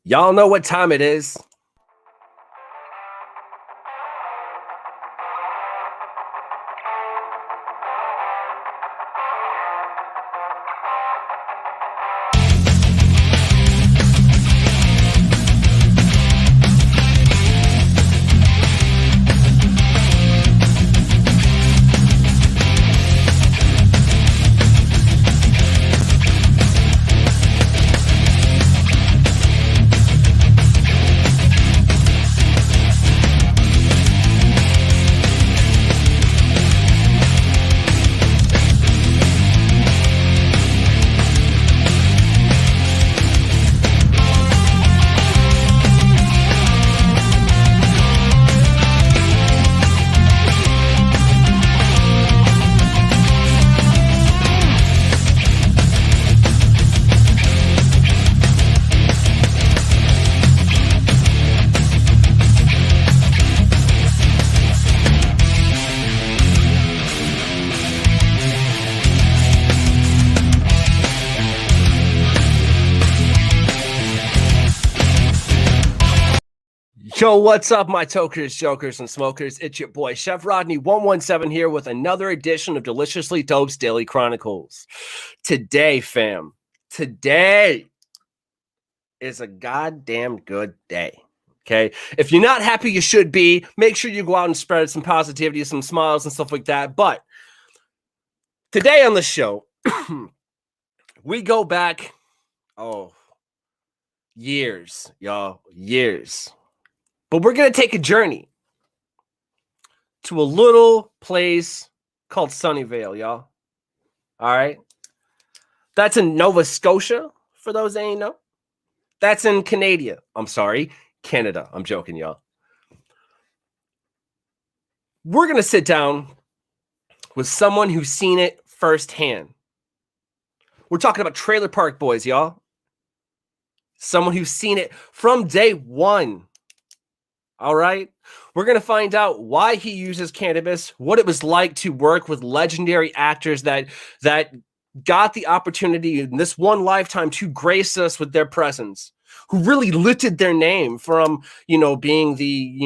Y'all know what time it is. Yo, what's up, my tokers, jokers, and smokers? It's your boy, Chef Rodney 117 here with another edition of Deliciously Dope's Daily Chronicles. Today, fam, today is a goddamn good day, okay? If you're not happy, you should be. Make sure you go out and spread some positivity, some smiles, and stuff like that. But today on the show, we go back, years, y'all, years. But we're going to take a journey to a little place called Sunnyvale, y'all. All right? That's in Nova Scotia, for those that ain't know. That's in Canada. Canada. I'm joking, y'all. We're going to sit down with someone who's seen it firsthand. We're talking about Trailer Park Boys, y'all. Someone who's seen it from day one. All right, we're going to find out why he uses cannabis, what it was like to work with legendary actors that got the opportunity in this one lifetime to grace us with their presence, who really lifted their name from, being the,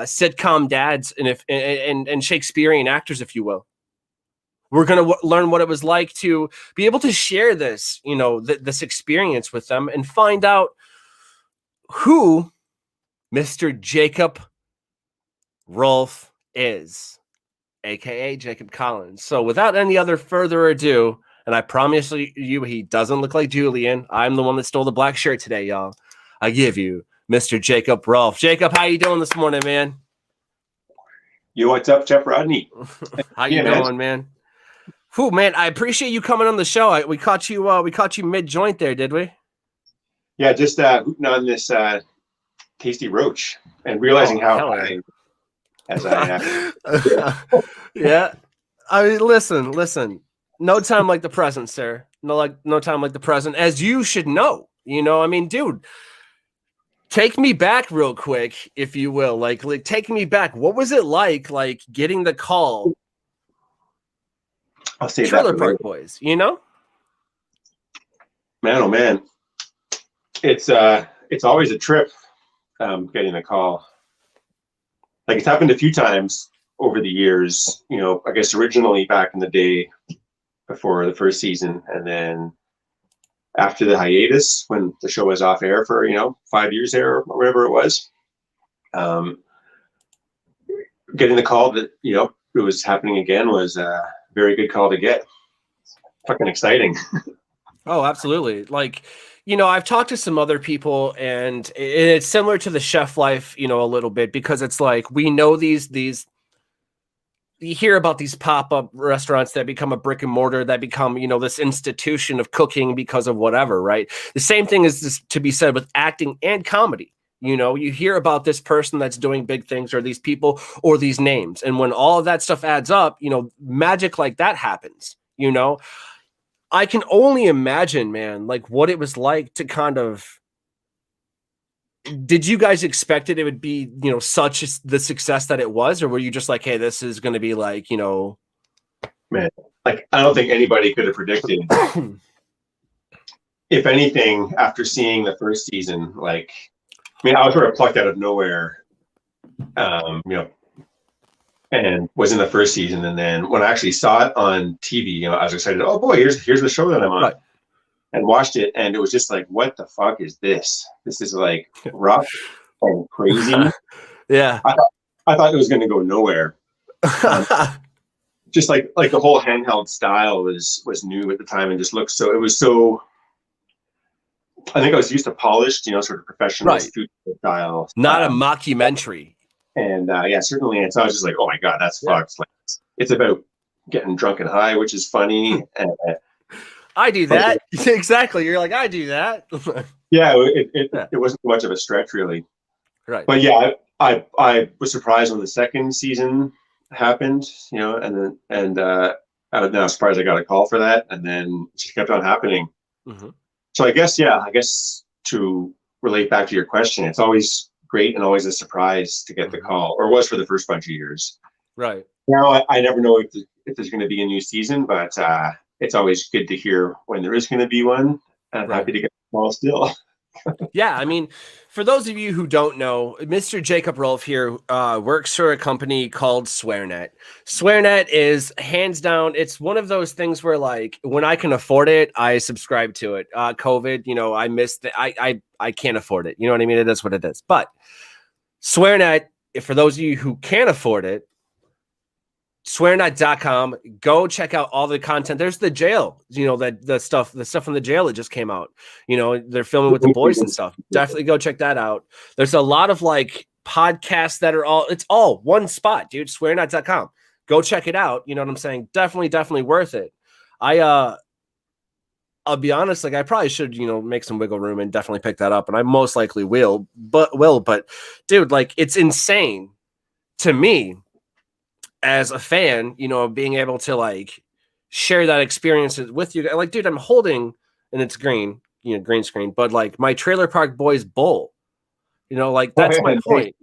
sitcom dads and Shakespearean actors, if you will. We're going to learn what it was like to be able to share this, this experience with them and find out who Mr. JACOB ROLFE is, aka Jacob Collins. So without any other further ado, and I promise you he doesn't look like Julian. I'm the one that stole the black shirt today, y'all. I give you Mr. JACOB ROLFE. Jacob, how you doing this morning, man? Yo, what's up, Chef Rodney? How you doing, man? Whew, man, I appreciate you coming on the show. We caught you mid joint there, did we? Yeah, just hooting on this tasty roach and realizing how high as I am. Yeah. I mean, listen. No time like the present, sir. No time like the present, as you should know. I mean, dude, take me back real quick, if you will. Like take me back. What was it like getting the call? I'll say Trailer Park Boys, Man, oh man. It's always a trip. Getting a call. Like, it's happened a few times over the years, I guess originally back in the day before the first season, and then after the hiatus when the show was off air for 5 years there or whatever it was, getting the call that it was happening again was a very good call to get. Fucking exciting. Oh, absolutely. I've talked to some other people, and it's similar to the chef life, a little bit, because it's like, we know these, you hear about these pop-up restaurants that become a brick and mortar, that become, this institution of cooking because of whatever, right? The same thing is to be said with acting and comedy. You hear about this person that's doing big things, or these people, or these names. And when all of that stuff adds up, magic like that happens, I can only imagine, man, what it was like to kind of. Did you guys expect it would be, such the success that it was, or were you just like, hey, this is going to be Man, I don't think anybody could have predicted if anything, after seeing the first season, like, I mean, I was sort of plucked out of nowhere, you know, and was in the first season. And then when I actually saw it on TV, you know, I was excited. Oh boy, here's the show that I'm on, and watched it. And it was just like, what the fuck is this? This is like rough and crazy. Yeah. I thought it was going to go nowhere. Just like the whole handheld style was new at the time, and just looked so. It was so. I think I was used to polished, you know, sort of professional studio style, not a mockumentary. And yeah, certainly. And so I was just like, oh my god, that's fucked. Like, it's about getting drunk and high, which is funny. And I do that. Exactly. You're like, I do that. Yeah, it wasn't much of a stretch, really. Right. But yeah, I was surprised when the second season happened, you know, and I was now surprised I got a call for that, and then it just kept on happening. Mm-hmm. So I guess to relate back to your question, it's always great and always a surprise to get the call, or was for the first bunch of years. Right. Now I never know if there's going to be a new season, but it's always good to hear when there is going to be one. I'm happy to get the call still. Yeah, I mean, for those of you who don't know, Mr. JACOB ROLFE here works for a company called SwearNet. SwearNet is hands down, it's one of those things where, like, when I can afford it, I subscribe to it. COVID, you know, I missed it. I can't afford it. You know what I mean? It is what it is. But SwearNet, for those of you who can't afford it, swearnet.com, go check out all the content. There's the jail, you know, that the stuff from the jail that just came out, you know, they're filming with the boys and stuff. Definitely go check that out. There's a lot of like podcasts that are it's all one spot, dude. Swearnet.com, go check it out. You know what I'm saying? Definitely worth it. I'll be honest, like, I probably should, you know, make some wiggle room and definitely pick that up, and I most likely will, but dude, like, it's insane to me as a fan, you know, being able to like share that experience with you. Like, dude, I'm holding, and it's green, you know, green screen, but like my Trailer Park Boys bowl, you know, like that's my point.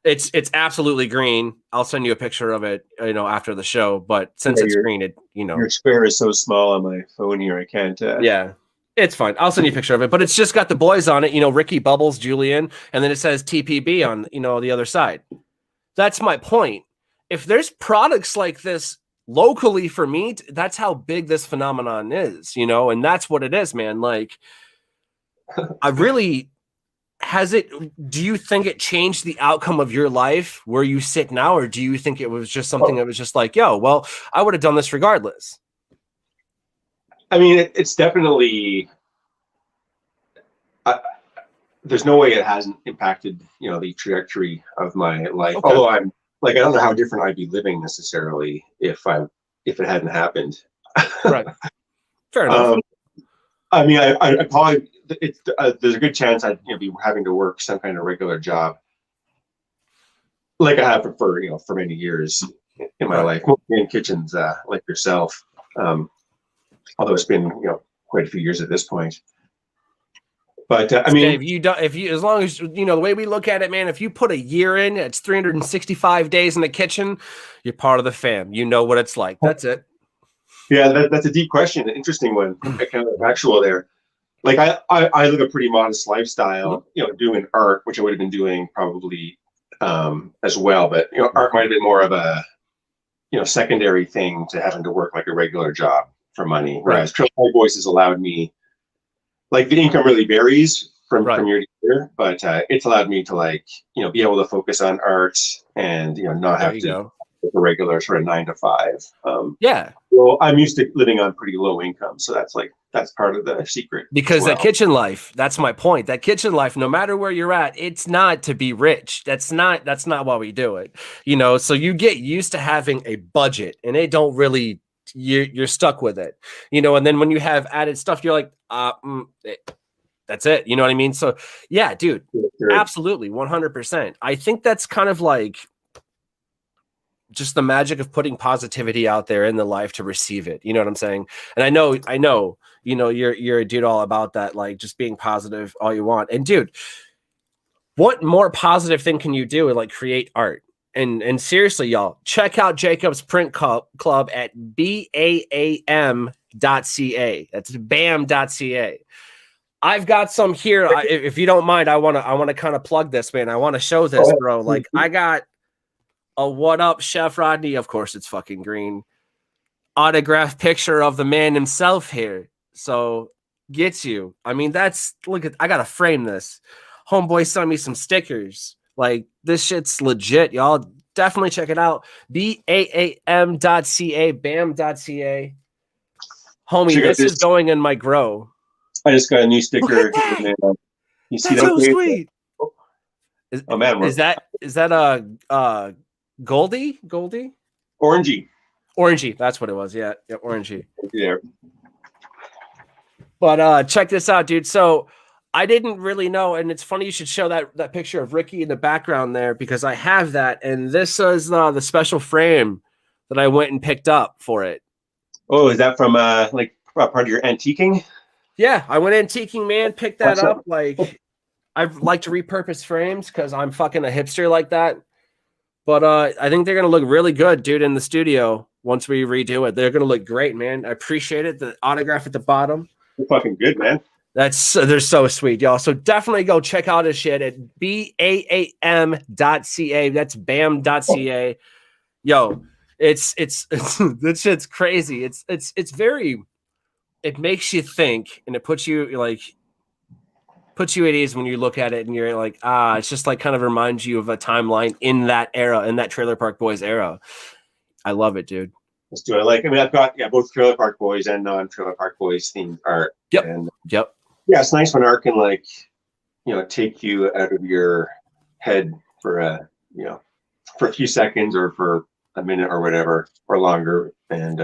It's absolutely green. I'll send you a picture of it, you know, after the show. But since it's green, it, you know, your square is so small on my phone here, I can't. Yeah, it's fine. I'll send you a picture of it. But it's just got the boys on it, you know, Ricky, Bubbles, Julian, and then it says TPB on, you know, the other side. That's my point. If there's products like this locally for me, that's how big this phenomenon is, you know, and that's what it is, man. Like, I really, do you think it changed the outcome of your life where you sit now? Or do you think it was just something that was just like, yo, well, I would have done this regardless? I mean, it's definitely, there's no way it hasn't impacted, you know, the trajectory of my life. Okay. Although I'm, like, I don't know how different I'd be living necessarily if it hadn't happened. Right. Fair enough. I mean, I probably there's a good chance I'd, you know, be having to work some kind of regular job, like I have for you know, for many years in my life, in kitchens, like yourself. Although it's been, you know, quite a few years at this point. But I mean, as long as, you know, the way we look at it, man, if you put a year in, it's 365 days in the kitchen, you're part of the fam. You know what it's like. That's it. Yeah, that's a deep question, an interesting one. Kind of factual there. Like, I live a pretty modest lifestyle, you know, doing art, which I would have been doing probably as well. But, you know, art might have been more of a, you know, secondary thing to having to work like a regular job for money. Whereas TRAILERPARK Boys has allowed me, like, the income really varies from year to year, but it's allowed me to, like, you know, be able to focus on art and, you know, not have to work a regular sort of 9 to 5. Yeah. Well, I'm used to living on pretty low income, so that's part of the secret. Because that kitchen life, that's my point. That kitchen life, no matter where you're at, it's not to be rich. That's not why we do it. You know, so you get used to having a budget, and they don't really, you're stuck with it, you know, and then when you have added stuff, you're like, that's it. You know what I mean? So yeah, dude, absolutely. 100%. I think that's kind of like just the magic of putting positivity out there in the life to receive it. You know what I'm saying? And I know, you know, you're a dude all about that, like just being positive all you want. And dude, what more positive thing can you do? Like, create art. And seriously, y'all, check out Jacob's Print Club at BAAAAAM.ca. That's BAM.ca. I've got some here. If you don't mind, I want to kind of plug this, man. I want to show this, bro. Like, I got a what up, Chef Rodney. Of course, it's fucking green. Autographed picture of the man himself here. So gets you. I mean, look at. I gotta frame this. Homeboy sent me some stickers. Like, this shit's legit, y'all. Definitely check it out. BAAAAAAM.ca, BAM.ca. Homie, this is going in my grow. I just got a new sticker. You see That's so sweet. Oh man, is that a Goldie? Orangey. That's what it was. Yeah, orangey. Yeah. But check this out, dude. So I didn't really know, and it's funny you should show that picture of Ricky in the background there, because I have that, and this is the special frame that I went and picked up for it. Oh, is that from like part of your antiquing? Yeah, I went antiquing, man. Picked that up. Like, I like to repurpose frames because I'm fucking a hipster like that. But I think they're gonna look really good, dude, in the studio once we redo it. They're gonna look great, man. I appreciate it. The autograph at the bottom. You're fucking good, man. They're so sweet, y'all. So definitely go check out his shit at BAAAAAAM.ca. That's BAM.ca. Yo, it's this shit's crazy. It's very, it makes you think, and it puts you at ease when you look at it and you're like, it's just like kind of reminds you of a timeline in that era, in that Trailer Park Boys era. I love it, dude. Let's do it. I've got both Trailer Park Boys and non-Trailer Park Boys themed art. Yep. Yeah, it's nice when art can take you out of your head for a few seconds or for a minute or whatever or longer, and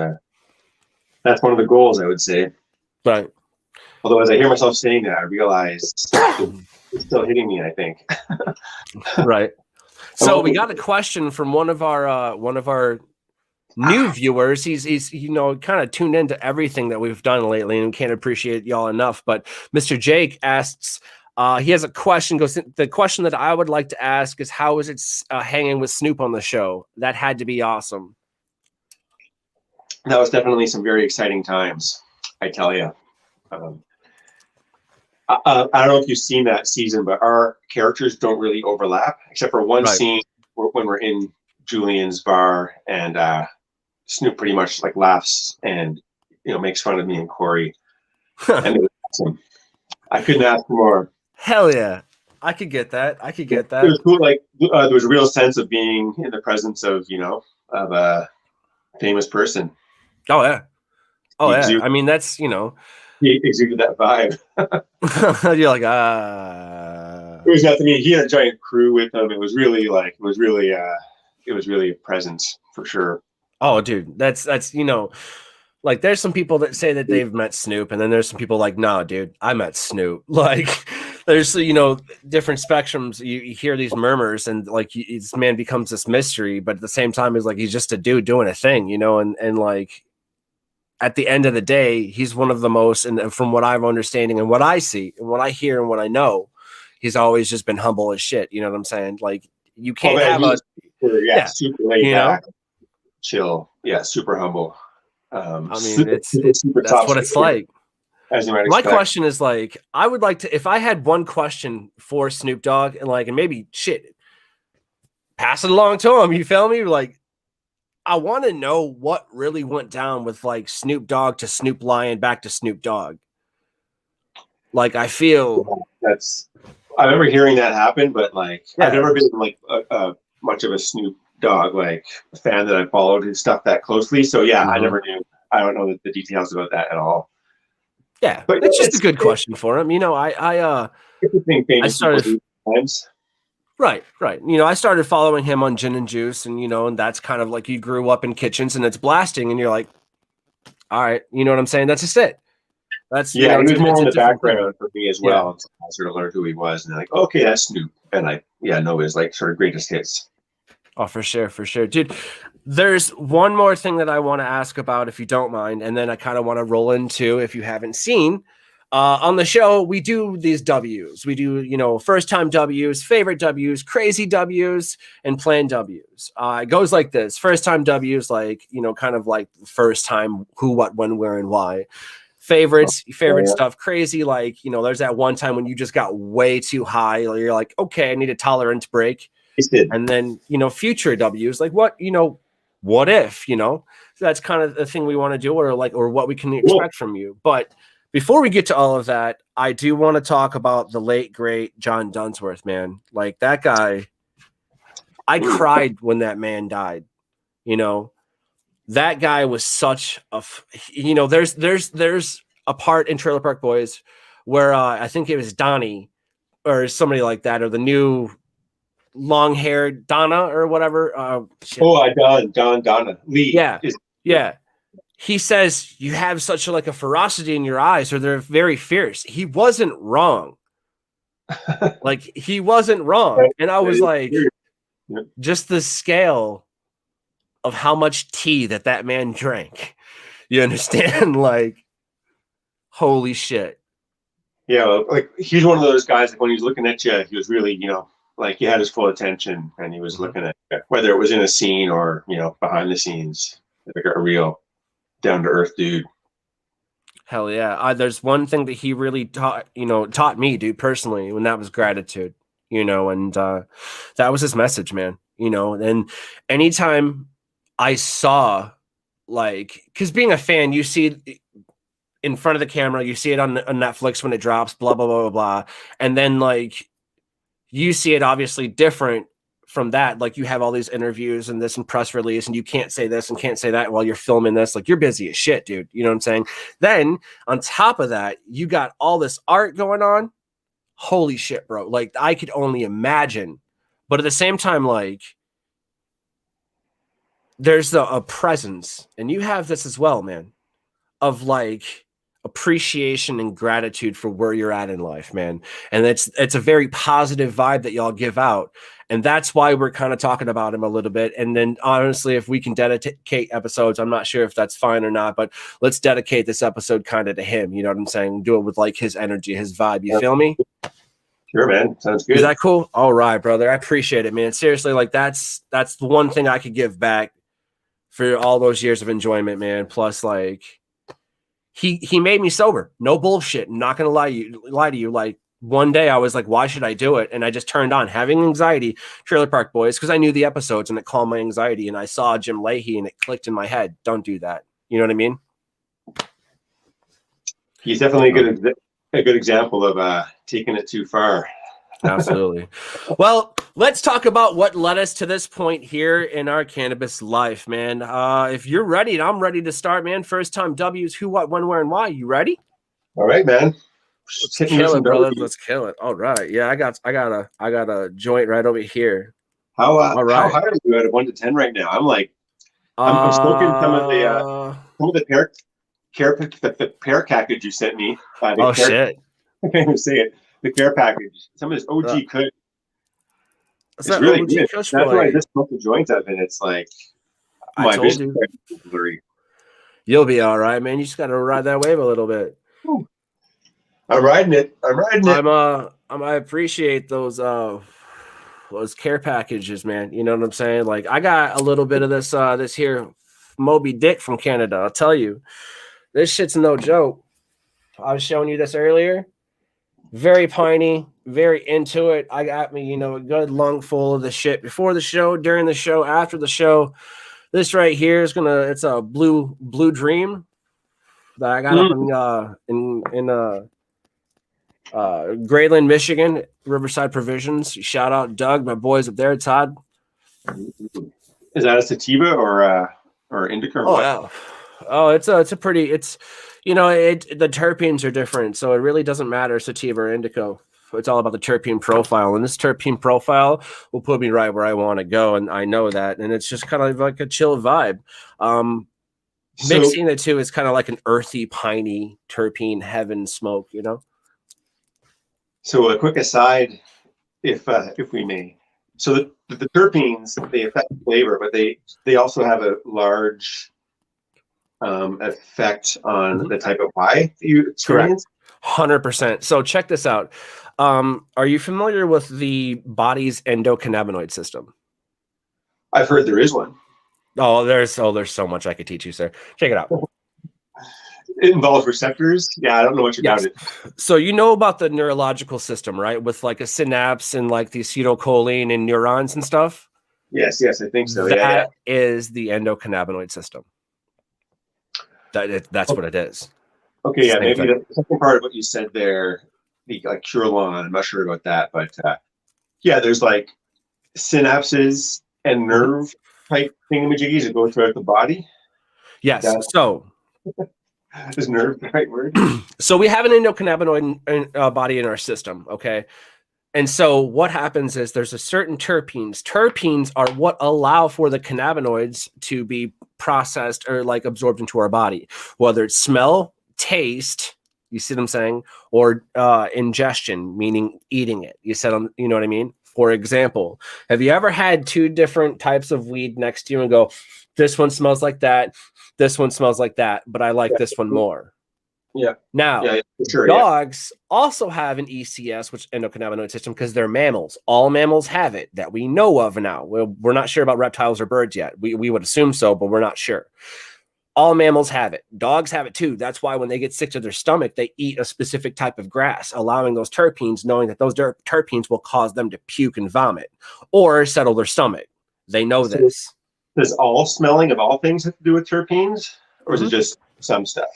that's one of the goals, I would say. Right. Although as I hear myself saying that, I realize it's still hitting me, I think. Right. So we got a question from one of our new viewers. He's kind of tuned into everything that we've done lately and can't appreciate y'all enough. But Mr. Jake asks, he has a question. The question that I would like to ask is, how is it hanging with Snoop on the show? That had to be awesome. That was definitely some very exciting times, I tell you. I don't know if you've seen that season, but our characters don't really overlap, except for one scene when we're in Julian's bar, and Snoop pretty much like laughs and makes fun of me and Corey, and it was awesome. I couldn't ask for more. Hell yeah, I could get that. It was cool. Like there was a real sense of being in the presence of a famous person. Oh yeah. I mean, that's he exuded that vibe. You're like, It was nothing. I mean, he had a giant crew with him. It was really a presence for sure. Oh, dude, that's like, there's some people that say that they've met Snoop, and then there's some people like, no, dude, I met Snoop. Like, there's different spectrums. You hear these murmurs, and like this man becomes this mystery, but at the same time, he's just a dude doing a thing, and like, at the end of the day, he's one of the most, and from what I'm understanding and what I see and what I hear and what I know, he's always just been humble as shit. You know what I'm saying? Like, you can't super laid back, chill, super humble. I mean, that's what it's like. As you might My expect. question is, like, I would like to, if I had one question for Snoop Dogg, and maybe pass it along to him. You feel me? Like, I want to know what really went down with like Snoop Dogg to Snoop Lion back to Snoop Dogg. Like, I feel I remember hearing that happen, but like I've never been like much of a Snoop Dogg like fan that I followed his stuff that closely. So I never knew. I don't know the details about that at all. Yeah, but it's just a good question for him. I started times. Right. I started following him on Gin and Juice, and and that's kind of like, you grew up in kitchens and it's blasting, and you're like, all right, you know what I'm saying? That's just it. That's he was more in the background for me as well. I sort of learned who he was, and like, okay, that's Snoop, and I know his like sort of greatest hits. Oh, for sure, dude. There's one more thing that I want to ask about, if you don't mind, and then I kind of want to roll into, if you haven't seen. On the show, we do these W's. We do, first-time W's, favorite W's, crazy W's, and planned W's. It goes like this. First-time W's, like, kind of like first time, who, what, when, where, and why. Favorites, favorite yeah. stuff, crazy. Like, you know, there's that one time when you just got way too high. You're like, okay, I need a tolerance break. And then, you know, future W's like, what, you know, what if, you know, so that's kind of the thing we want to do, or like, or what we can expect from you. But before we get to all of that, I do want to talk about the late, great John Dunsworth, man. Like that guy, I cried when that man died. You know, that guy was such a, you know, there's a part in Trailer Park Boys where I think it was Donnie or somebody like that, or the new long-haired Donna or whatever. Donna Lee. Yeah. He says you have such like a ferocity in your eyes, or they're very fierce. He wasn't wrong. Like he wasn't wrong, and I was like, just the scale of how much tea that man drank. You understand? Like, holy shit. Yeah, like he's one of those guys. Like when he's looking at you, he was really, you know, like he had his full attention, and he was looking at you, whether it was in a scene or, you know, behind the scenes. Like a real down to earth dude. Hell yeah. There's one thing that he really taught me, dude, personally, when that was gratitude, you know, and that was his message, man, you know. And anytime I saw, like, because being a fan, you see it in front of the camera, you see it on Netflix when it drops, blah, blah, blah, blah, blah. And then, like, you see it obviously different from that. Like, you have all these interviews and this and press release, and you can't say this and can't say that while you're filming this. Like, you're busy as shit, dude. You know what I'm saying? Then, on top of that, you got all this art going on. Holy shit, bro. Like, I could only imagine. But at the same time, like, there's a presence, and you have this as well, man, of like appreciation and gratitude for where you're at in life, man. And it's a very positive vibe that y'all give out. And that's why we're kind of talking about him a little bit. And then honestly, if we can dedicate episodes, I'm not sure if that's fine or not, but let's dedicate this episode kind of to him. You know what I'm saying? Do it with like his energy, his vibe. You feel me? Sure, man. Sounds good. Is that cool? All right, brother. I appreciate it, man. Seriously, like that's the one thing I could give back for all those years of enjoyment, man. Plus, like, he made me sober. No bullshit. I'm not gonna lie to you. Like, one day I was like, why should I do it? And I just turned on having anxiety, Trailer Park Boys, because I knew the episodes and it calmed my anxiety. And I saw Jim Leahy and it clicked in my head. Don't do that. You know what I mean? He's definitely a good example of taking it too far. Absolutely. Well, let's talk about what led us to this point here in our cannabis life, man. If you're ready, I'm ready to start, man. First time W's, who, what, when, where, and why. You ready? All right, man. Let's kill it, brother. Let's kill it. All right. Yeah, I got a joint right over here. How high are you out of 1 to 10 right now? I'm like, I'm smoking some of the pear package you sent me. Shit. I can't even say it. The care package. Some of this OG Kush. It's really good. That's why I just smoked the joints up, and it's like I told you. You'll be all right, man. You just gotta ride that wave a little bit. I'm riding it. I appreciate those care packages, man. You know what I'm saying? Like, I got a little bit of this here Moby Dick from Canada. I'll tell you, this shit's no joke. I was showing you this earlier. Very piney, very into it. I got me, a good lung full of the shit before the show, during the show, after the show. This right here is it's a blue dream that I got up in Grayland, Michigan, Riverside Provisions. Shout out Doug, my boys up there, Todd. Is that a sativa or indica? Or what? Yeah. Oh, it's a pretty, the terpenes are different, so it really doesn't matter sativa or indica. It's all about the terpene profile, and this terpene profile will put me right where I want to go, and I know that. And it's just kind of like a chill vibe. Mixing the two is kind of like an earthy, piney terpene heaven smoke, So a quick aside, if we may. So the terpenes, they affect flavor, but they also have a large effect on the type of high you experience. 100%. So check this out. Are you familiar with the body's endocannabinoid system? I've heard there is one. Oh, there's so much I could teach you, sir. Check it out. It involves receptors. Yeah, I don't know much about it. So you know about the neurological system, right? With like a synapse and like the acetylcholine and neurons and stuff. Yes, I think so. That is the endocannabinoid system. That's what it is. Okay, yeah, maybe the second part of what you said there, the like Curelon, I'm not sure about that, but yeah, there's like synapses and nerve type thingamajiggies that go throughout the body. Yes. So is nerve the right word? So we have an endocannabinoid body in our system, okay? And so what happens is there's a certain terpenes. Terpenes are what allow for the cannabinoids to be processed or like absorbed into our body, whether it's smell, taste, you see what I'm saying, or ingestion, meaning eating it. You know what I mean? For example, have you ever had two different types of weed next to you and go, this one smells like that, this one smells like that, but I like this one more? Yeah. Now, sure, dogs also have an ECS, which endocannabinoid system, because they're mammals. All mammals have it that we know of now. We're not sure about reptiles or birds yet. We would assume so, but we're not sure. All mammals have it. Dogs have it too. That's why when they get sick to their stomach, they eat a specific type of grass, allowing those terpenes, knowing that those terpenes will cause them to puke and vomit or settle their stomach. They know this. Does all smelling of all things have to do with terpenes, or is it just some stuff?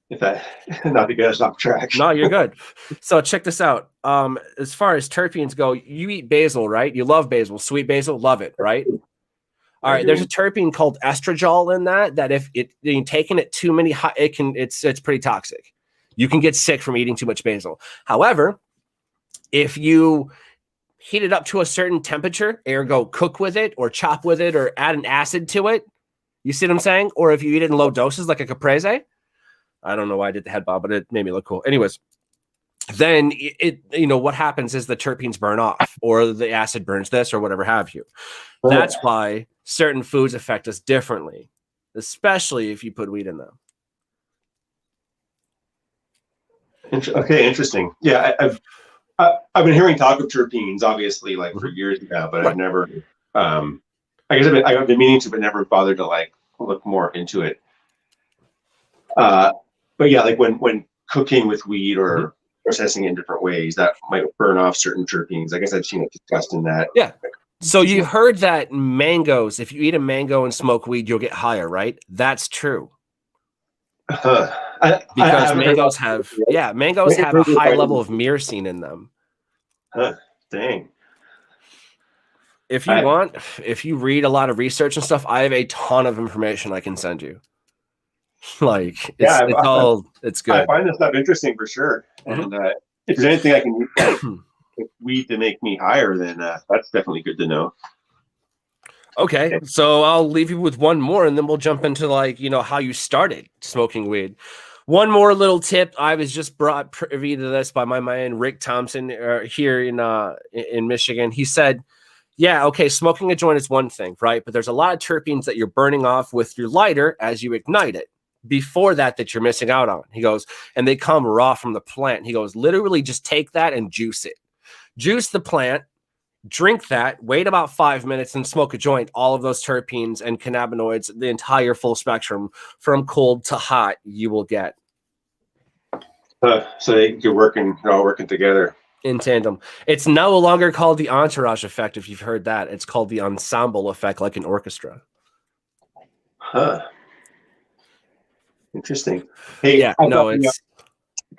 If that, not to get us off track. No, you're good. So check this out. As far as terpenes go, you eat basil, right? You love basil, sweet basil, love it, right? All right. There's a terpene called estradiol in that if you're taking it too many, it's pretty toxic. You can get sick from eating too much basil. However, if you heat it up to a certain temperature, ergo cook with it or chop with it or add an acid to it, you see what I'm saying? Or if you eat it in low doses like a caprese, I don't know why I did the head bob, but it made me look cool. Anyways, then what happens is the terpenes burn off or the acid burns this or whatever have you. That's why certain foods affect us differently, especially if you put weed in them. Okay, interesting. Yeah, I've been hearing talk of terpenes, obviously, like for years now, but I've never. I guess I've been meaning to, but never bothered to like look more into it. But yeah, like when cooking with weed or processing it in different ways, that might burn off certain terpenes. I guess I've seen it discussed in that. Yeah. So you heard that mangoes, if you eat a mango and smoke weed, you'll get higher, right? That's true. Because mangoes have a high level of myrcene in them. Dang. If you want, if you read a lot of research and stuff, I have a ton of information I can send you. Like it's good. I find this stuff interesting for sure. And if there's anything I can use weed to make me higher, then that's definitely good to know. Okay, so I'll leave you with one more, and then we'll jump into how you started smoking weed. One more little tip. I was just brought privy to this by my man Rick Thompson here in Michigan. He said, yeah, okay, smoking a joint is one thing, right? But there's a lot of terpenes that you're burning off with your lighter as you ignite it. Before that you're missing out on. He goes, and they come raw from the plant. He goes, literally just take that and juice it. Juice the plant, drink that, wait about 5 minutes and smoke a joint. All of those terpenes and cannabinoids, the entire full spectrum from cold to hot, you will get. So you're all working together. In tandem. It's no longer called the entourage effect, if you've heard that. It's called the ensemble effect, like an orchestra. Interesting. Hey, yeah, no, it's.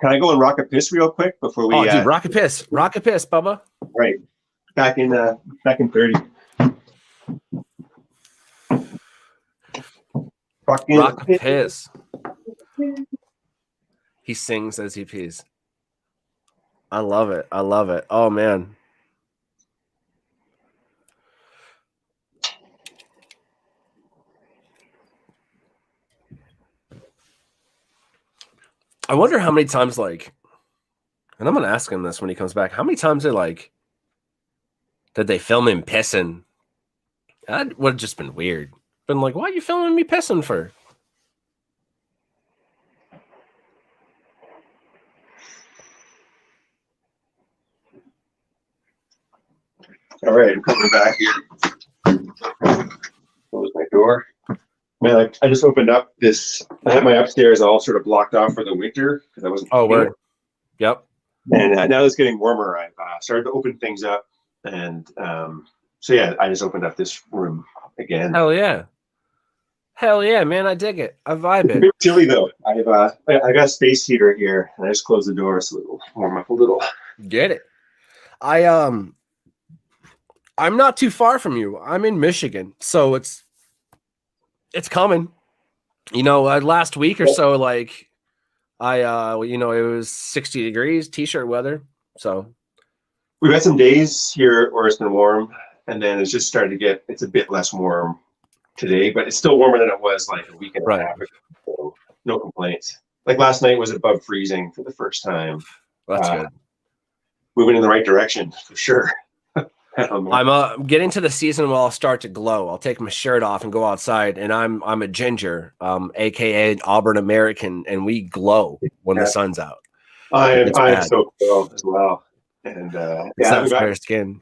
Can I go and rock a piss real quick before we? Oh, dude, rock a piss, Bubba. Right, back in 30. Rock a piss. He sings as he pees. I love it. I love it. Oh man. I wonder how many times, and I'm going to ask him this when he comes back, how many times did they film him pissing? That would have just been weird. Been like, why are you filming me pissing for? All right, I'm coming back here. Close my door. Man, I just opened up this. I had my upstairs all sort of blocked off for the winter because I wasn't. Oh, word. Yep. And now it's getting warmer. I've started to open things up, and so yeah, I just opened up this room again. Hell yeah. Hell yeah, man. I dig it. I vibe It's a it. bit chilly though. I got a space heater here, and I just closed the door so it'll warm up a little. Get it. I'm not too far from you. I'm in Michigan, so it's coming. You know, last week or so, like you know, it was 60 degrees, t-shirt weather. So we've had some days here where it's been warm, and then it's just started to get. It's a bit less warm today, but it's still warmer than it was like a week and a half ago. So no complaints. Like last night was above freezing for the first time. that's good. Moving in the right direction for sure. I'm getting to the season where I'll start to glow. I'll take my shirt off and go outside, and I'm a ginger, aka an Auburn American, and we glow when the sun's out. I'm so cool as well. And it's that fair skin.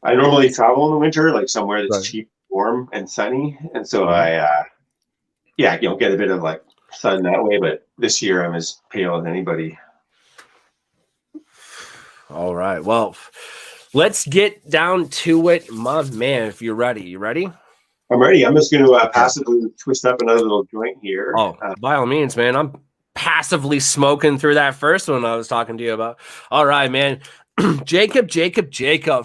I normally travel in the winter, like somewhere that's cheap, warm, and sunny, and so I get a bit of like sun that way. But this year I'm as pale as anybody. All right, well, let's get down to it, my man. If you're ready, you ready? I'm ready. I'm just going to passively twist up another little joint here. Oh, by all means, man. I'm passively smoking through that first one I was talking to you about. All right, man. Jacob.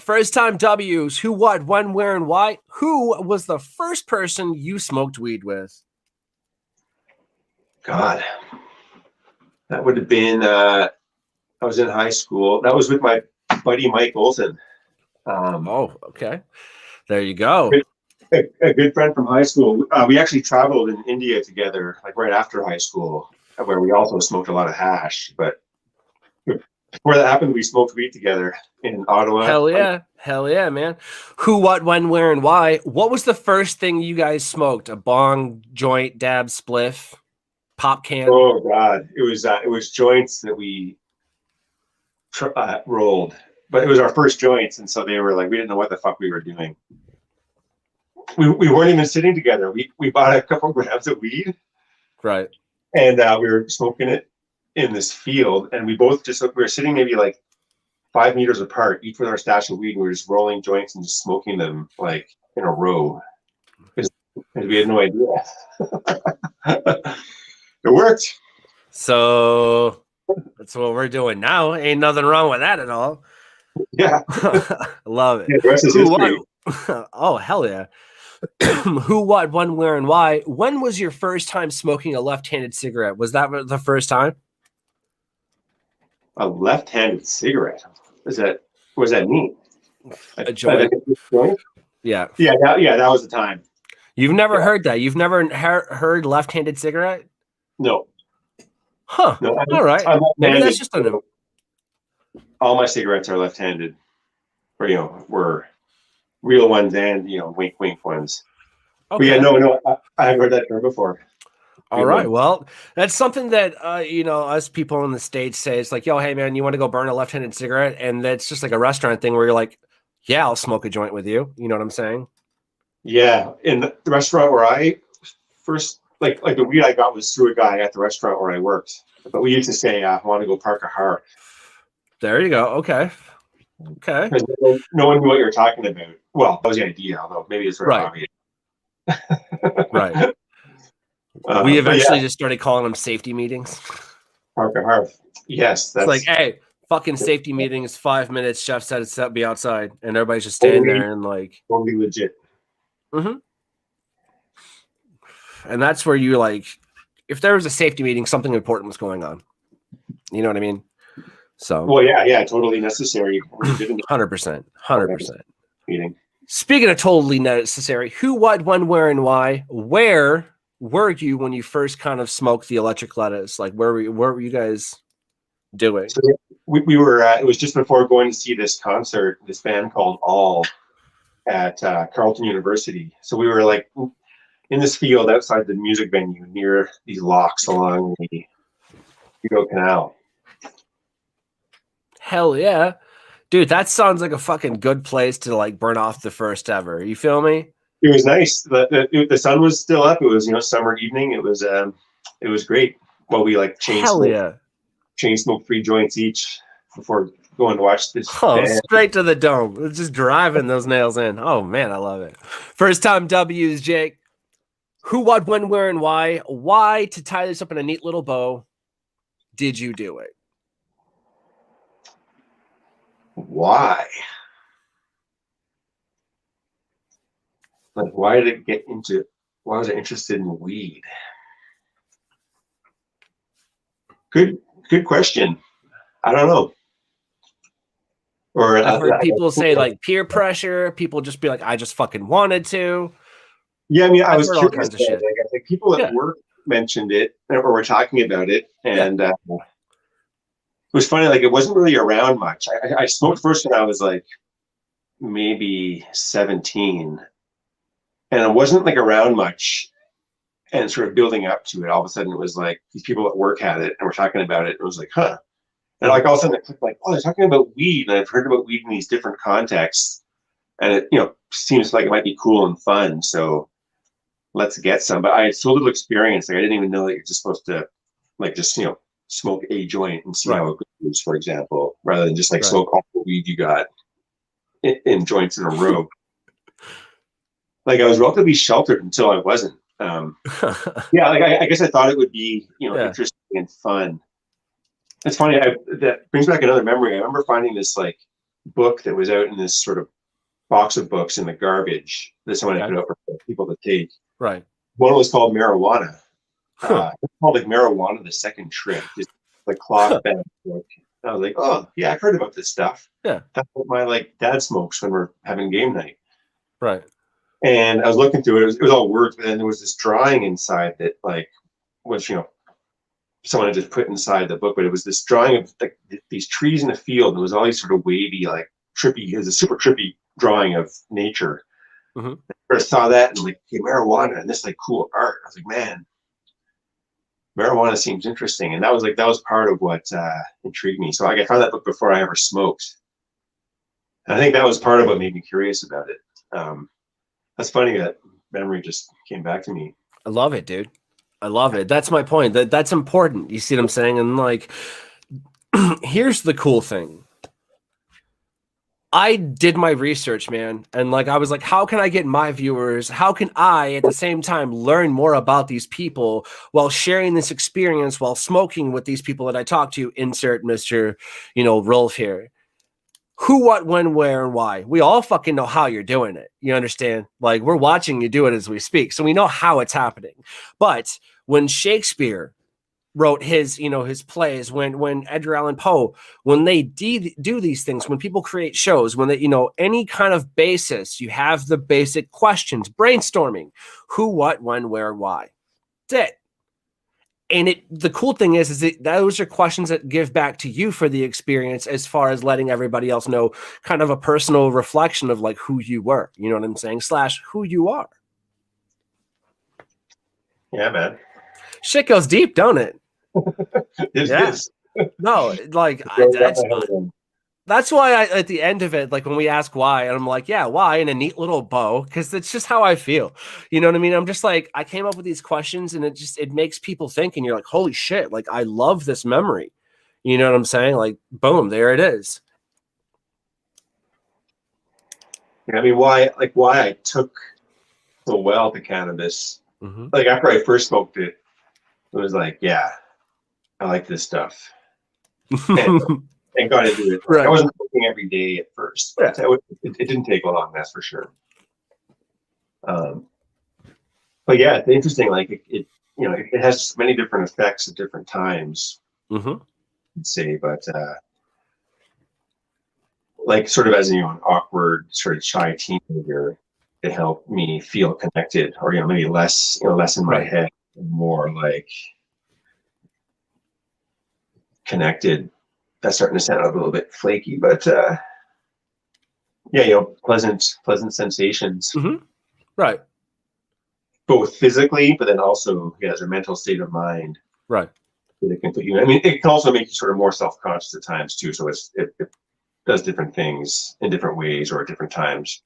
First time W's. Who, what, when, where, and why? Who was the first person you smoked weed with? God, that would have been. I was in high school. That was with my buddy Mike Olson. Oh, okay. There you go. A good friend from high school. We actually traveled in India together, like right after high school, where we also smoked a lot of hash. But before that happened, we smoked weed together in Ottawa. Hell yeah, man. Who, what, when, where, and why? What was the first thing you guys smoked? A bong, joint, dab, spliff, pop can? Oh God, it was joints that we rolled, but it was our first joints, and so they were like, we didn't know what the fuck we were doing. We weren't even sitting together. We bought a couple grams of weed, right, and we were smoking it in this field, and we were sitting maybe like 5 meters apart, each with our stash of weed, and we were just rolling joints and just smoking them like in a row because we had no idea. It worked. So that's what we're doing now. Ain't nothing wrong with that at all. Yeah. Love it. Yeah, the rest is history. Oh, hell yeah. Who, what, when, where, and why? When was your first time smoking a left-handed cigarette? Was that the first time? A left-handed cigarette? What does that mean? A joint? Yeah. Yeah, that was the time. You've never heard that? You've never heard left-handed cigarette? No. Huh. No, all right. Maybe that's just a... All my cigarettes are left-handed, or were real ones and wink wink ones. Okay. But yeah, no, I haven't heard that term before. All right. Well, that's something that us people in the States say. It's like, yo, hey man, you want to go burn a left-handed cigarette? And that's just like a restaurant thing where you're like, yeah, I'll smoke a joint with you. You know what I'm saying? Yeah. In the restaurant where I first like the weed I got was through a guy at the restaurant where I worked. But we used to say, I want to go park a heart. There you go. Okay. No one knew what you were talking about. Well, that was the idea, although maybe it's right. Obvious. Right. We eventually just started calling them safety meetings. Park a hearth. Yes. That's like, hey, fucking safety meeting is 5 minutes. Chef said it's to be outside. And everybody's just standing there and like. Totally legit. Mm-hmm. And that's where you like, if there was a safety meeting, something important was going on. You know what I mean? So. Well, yeah, totally necessary. 100%. Meeting. Speaking of totally necessary, who, what, when, where, and why? Where were you when you first kind of smoked the electric lettuce? Like, where were you guys doing? So we were. It was just before going to see this concert. This band called All at Carleton University. So we were like in this field outside the music venue near these locks along the Rideau Canal. Hell yeah. Dude, that sounds like a fucking good place to like burn off the first ever. You feel me? It was nice. The sun was still up. It was, summer evening. It was great. While we like Hell yeah. chain smoke 3 joints each before going to watch this Oh, band. straight to the dome. Just driving those nails in. Oh man, I love it. First time W's, Jake. Who, what, when, where, and why? Why, to tie this up in a neat little bow, did you do it? Why? Like, why did it get into? Why was I interested in weed? Good question. I don't know. Or I've heard people say like peer pressure. People just be like, I just fucking wanted to. Yeah, I mean, I I've was heard all curious. kinds of shit. Like, I think people at work mentioned it, or were talking about it, and it was funny. Like, it wasn't really around much. I smoked first when I was like maybe 17, and it wasn't like around much. And sort of building up to it, all of a sudden it was like these people at work had it and were talking about it. And it was like, huh. And like all of a sudden it clicked, like, oh, they're talking about weed. And I've heard about weed in these different contexts. And it, seems like it might be cool and fun. So let's get some. But I had so little experience. Like, I didn't even know that you're just supposed to like just, smoke a joint and see how it goes, for example, rather than just like smoke all the weed you got in joints in a row. Like, I was relatively sheltered until I wasn't. Yeah, like I guess I thought it would be, interesting and fun. It's funny. That brings back another memory. I remember finding this like book that was out in this sort of box of books in the garbage that someone had put out for people to take. Right. One was called Marijuana. It's called like Marijuana: The Second Trip. Just like cloth bag book. I was like, oh yeah, I've heard about this stuff. Yeah, that's what my like dad smokes when we're having game night. Right. And I was looking through it. It was all words, but then there was this drawing inside that like was, someone had just put inside the book, but it was this drawing of like these trees in a field. And it was all these sort of wavy, like trippy. It was a super trippy drawing of nature. Mm-hmm. I first saw that and like, hey, marijuana and this like cool art. I was like, man, marijuana seems interesting. And that was part of what intrigued me. So I found that book before I ever smoked. And I think that was part of what made me curious about it. That's funny that memory just came back to me. I love it, dude. I love it. That's my point. That's important. You see what I'm saying? And like, here's the cool thing. I did my research, man. And like, I was like, how can I get my viewers? How can I at the same time learn more about these people while sharing this experience, while smoking with these people that I talk to? Insert Mr. Rolfe here. Who, what, when, where, and why. We all fucking know how you're doing it. You understand? Like, we're watching you do it as we speak. So we know how it's happening. But when Shakespeare wrote his plays, when Edgar Allan Poe, when they do these things, when people create shows, when they, any kind of basis, you have the basic questions, brainstorming, who, what, when, where, why. That's it. And the cool thing is that those are questions that give back to you for the experience, as far as letting everybody else know kind of a personal reflection of like who you were, you know what I'm saying? / who you are. Yeah, man. Shit goes deep, don't it? It is. No, like that's why at the end of it, like when we ask why, and I'm like, yeah, why, in a neat little bow, because it's just how I feel. You know what I mean? I'm just like, I came up with these questions, and it makes people think, and you're like, holy shit, like I love this memory. You know what I'm saying? Like, boom, there it is. Yeah, I mean, why I took so well to cannabis. Mm-hmm. Like after I first smoked it, it was like, yeah, I like this stuff. And got into it. Right. I wasn't smoking every day at first, but it didn't take long, that's for sure. But yeah, it's interesting. Like it has many different effects at different times. Mm-hmm. I'd say, but like sort of as an awkward, sort of shy teenager, it helped me feel connected, or maybe less in my head, more like connected. That's starting to sound a little bit flaky, but yeah, pleasant sensations. Mm-hmm. Right. Both physically, but then also as a mental state of mind. Right. It can put you. I mean, it can also make you sort of more self-conscious at times too. So it does different things in different ways or at different times.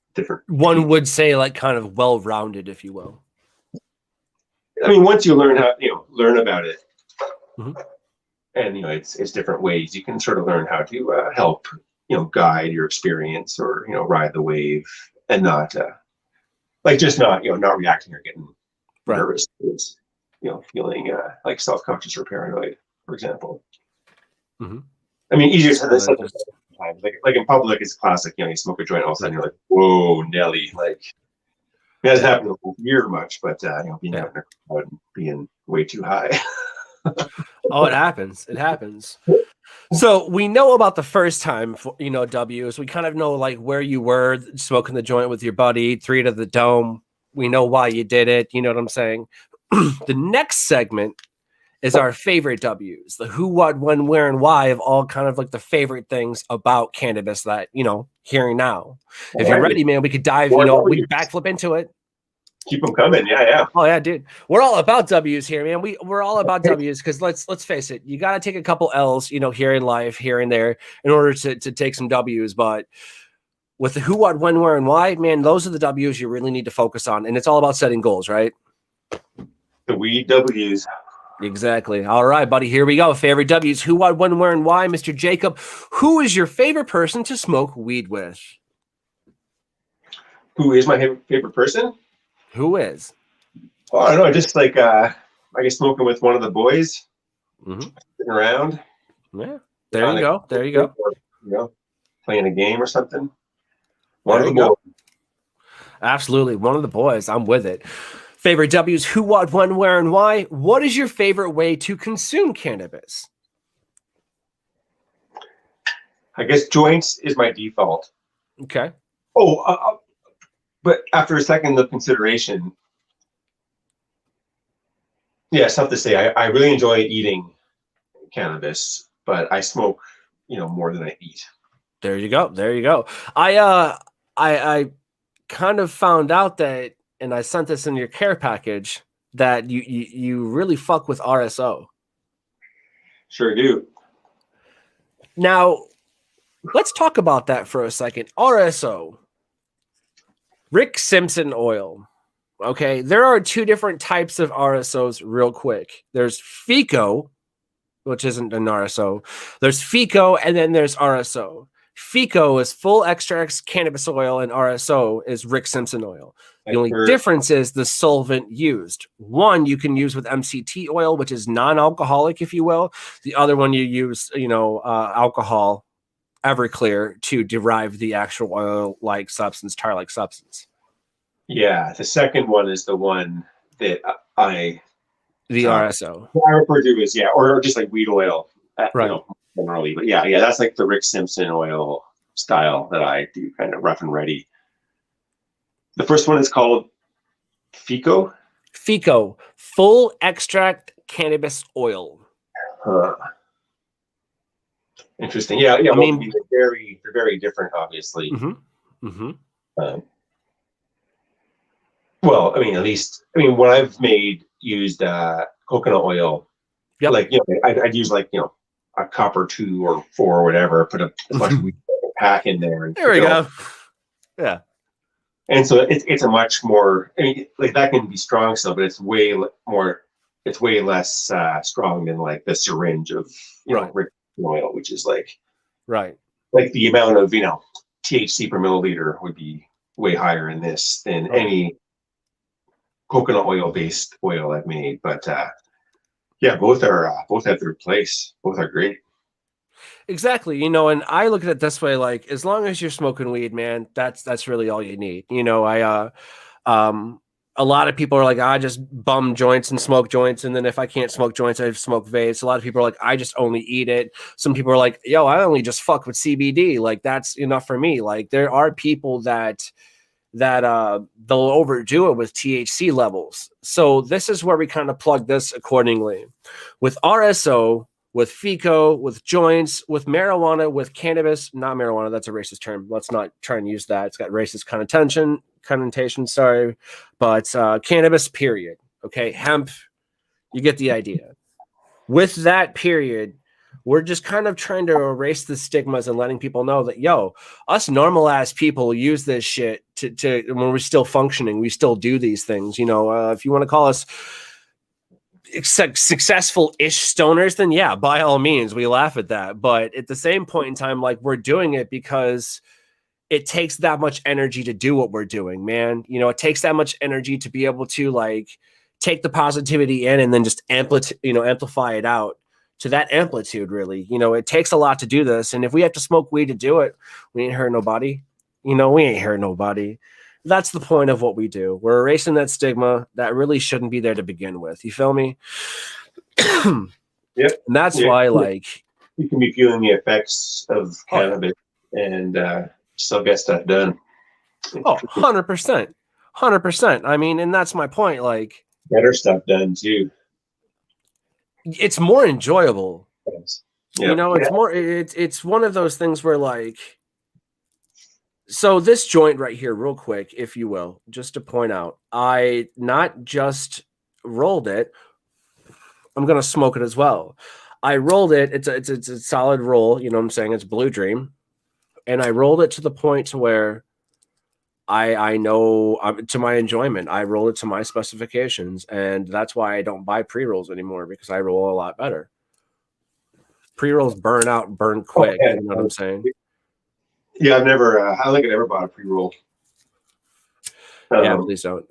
One would say like kind of well-rounded, if you will. I mean, once you learn how, learn about it, Mhm. and it's different ways, you can sort of learn how to help, guide your experience or ride the wave and not not reacting or getting nervous. It's feeling like self-conscious or paranoid, for example. Mm-hmm. I mean, easier said than done sometimes. Like in public, it's classic. You smoke a joint, all of a sudden you're like, "Whoa, Nelly!" Like it hasn't happened here much, but being out in a crowd and being way too high. Oh, it happens. It happens. So we know about the first time, W's. We kind of know like where you were smoking the joint with your buddy, 3 to the dome. We know why you did it. You know what I'm saying? The next segment is our favorite W's, the who, what, when, where, and why of all kind of like the favorite things about cannabis that, hearing now. If you're ready, man, we could dive, we backflip into it. Keep them coming. Yeah. Oh yeah, dude. We're all about W's here, man. We're all about W's because let's face it, you got to take a couple L's, here in life, here and there, in order to take some W's. But with the who, what, when, where, and why, man, those are the W's you really need to focus on, and it's all about setting goals, right? The weed W's. Exactly. All right, buddy. Here we go. Favorite W's: who, what, when, where, and why. Mr. Jacob, who is your favorite person to smoke weed with? Who is my favorite person? Who is? Oh, I don't know. Just like I guess smoking with one of the boys, sitting around. Yeah. There you go. There you go. Or, playing a game or something. One of the boys. Absolutely, one of the boys. I'm with it. Favorite W's: who, what, when, where, and why. What is your favorite way to consume cannabis? I guess joints is my default. Okay. Oh, but after a second of consideration, yeah, it's tough to say. I really enjoy eating cannabis, but I smoke, more than I eat. There you go. There you go. I kind of found out that, and I sent this in your care package, that you really fuck with RSO. Sure do. Now, let's talk about that for a second. RSO, Rick Simpson oil. Okay, there are 2 different types of RSOs real quick. There's FICO, which isn't an RSO. There's FICO, and then there's RSO. FICO is full extract cannabis oil, and RSO is Rick Simpson oil. The only difference is the solvent used. One you can use with MCT oil, which is non-alcoholic, if you will. The other one you use, alcohol, Everclear, to derive the actual oil-like substance, tar-like substance. Yeah, the second one is the one that the RSO. I refer to as or just like weed oil, right? Generally, but yeah, that's like the Rick Simpson oil style that I do, kind of rough and ready. The first one is called FICO. FICO, full extract cannabis oil. Interesting. Yeah. I mean, they're very different, obviously. Well, I mean, when I've used coconut oil, like, I'd use like, a cup or 2 or 4 or whatever, put as much weed pack in there. And there we go. Yeah. And so it's a much more, I mean, like that can be strong still, but it's way less strong than like the syringe of, oil, which is like the amount of, THC per milliliter would be way higher in this than any coconut oil based oil I've made. But both have their place. Both are great. Exactly. And I look at it this way, like, as long as you're smoking weed, man, that's really all you need. A lot of people are like, I just bum joints and smoke joints. And then if I can't smoke joints, I smoke vapes. A lot of people are like, I just only eat it. Some people are like, yo, I only just fuck with CBD. Like, that's enough for me. Like, there are people that they'll overdo it with THC levels. So this is where we kind of plug this accordingly. With RSO, with FICO, with joints, with marijuana, with cannabis, not marijuana, that's a racist term. Let's not try and use that. It's got racist connotation, sorry. But cannabis, period. Okay, hemp, you get the idea. With that period, we're just kind of trying to erase the stigmas and letting people know that, yo, us normal ass people use this shit to when we're still functioning, we still do these things. You know, if you want to call us successful-ish stoners, then yeah, by all means, we laugh at that. But at the same point in time, like, we're doing it because it takes that much energy to do what we're doing, man. You know, it takes that much energy to be able to like take the positivity in and then just amplify it out to that amplitude. Really, you know, it takes a lot to do this. And if we have to smoke weed to do it, we ain't hurt nobody. You know, we ain't hurt nobody. That's the point of what we do. We're erasing that stigma that really shouldn't be there to begin with. You feel me? Yep. And that's why, like, you can be feeling the effects of cannabis and still get stuff done. Oh, 100%. 100%. I mean, and that's my point. Like, better stuff done too. It's more enjoyable. Yes. You know, it's more, it's one of those things where, like, so this joint right here, real quick, if you will, just to point out, I not just rolled it, I'm going to smoke it as well. I rolled it. It's a solid roll. You know what I'm saying? It's Blue Dream. And I rolled it to the point to where I know to my enjoyment, I roll it to my specifications. And that's why I don't buy pre-rolls anymore, because I roll a lot better. Pre-rolls burn quick. You know what I'm saying? Yeah, I don't think I've ever bought a pre-roll. Yeah, please don't.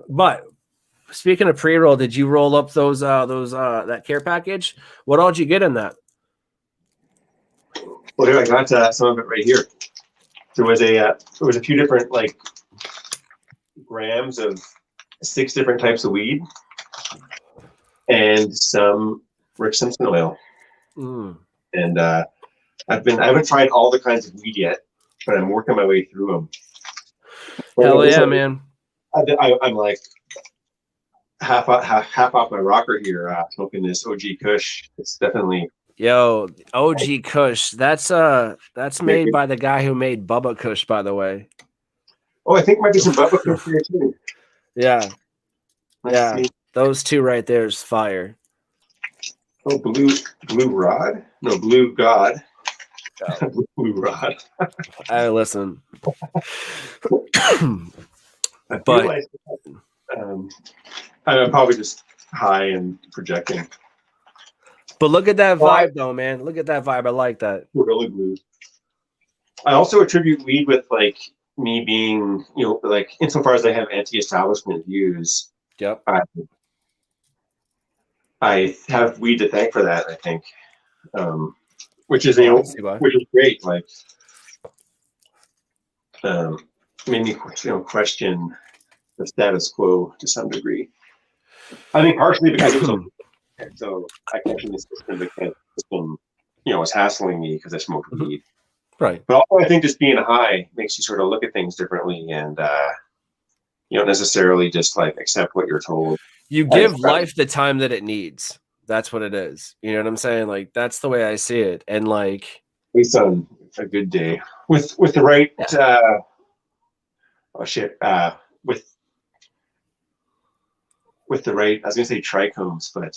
But speaking of pre-roll, did you roll up those that care package? What all did you get in that? Well, here I got some of it right here. There was a few different like grams of 6 different types of weed and some Rick Simpson oil. And I haven't tried all the kinds of weed yet, but I'm working my way through them. Hell yeah, man! I'm like half off my rocker here, smoking this OG Kush. It's definitely OG Kush. That's made by the guy who made Bubba Kush, by the way. Oh, I think might be some Bubba Kush here too. Yeah, see. Those two right there is fire. Oh, blue rod? No, blue god. Blue rod. I listen. But I'm probably just high and projecting. But look at that vibe, though, man. Look at that vibe. I like that. Really blue. I also attribute weed with like me being, like insofar as I have anti-establishment views. Yep. I have weed to thank for that, I think, which is which is great. Like, made me question the status quo to some degree. I think partially because it was so I questioned the system because the system, was hassling me because I smoked weed. Right. But also, I think just being high makes you sort of look at things differently, and you don't necessarily just like accept what you're told. You give life the time that it needs. That's what it is. You know what I'm saying? Like, that's the way I see it. And like, at least on a good day with the right with the right, I was gonna say trichomes, but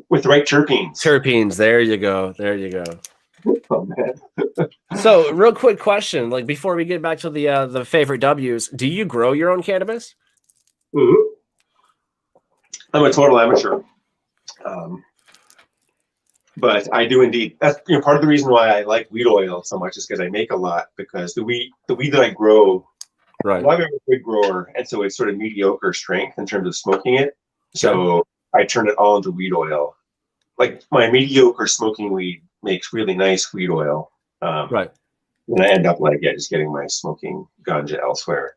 with the right terpenes. Terpenes. There you go. There you go. Oh, man. So, real quick question, like before we get back to the favorite W's, do you grow your own cannabis? Mm-hmm. I'm a total amateur, but I do indeed. That's part of the reason why I like weed oil so much is because I make a lot. Because the weed that I grow, right? I'm a big grower, and so it's sort of mediocre strength in terms of smoking it. So I turn it all into weed oil. Like my mediocre smoking weed makes really nice weed oil. Right. And I end up just getting my smoking ganja elsewhere.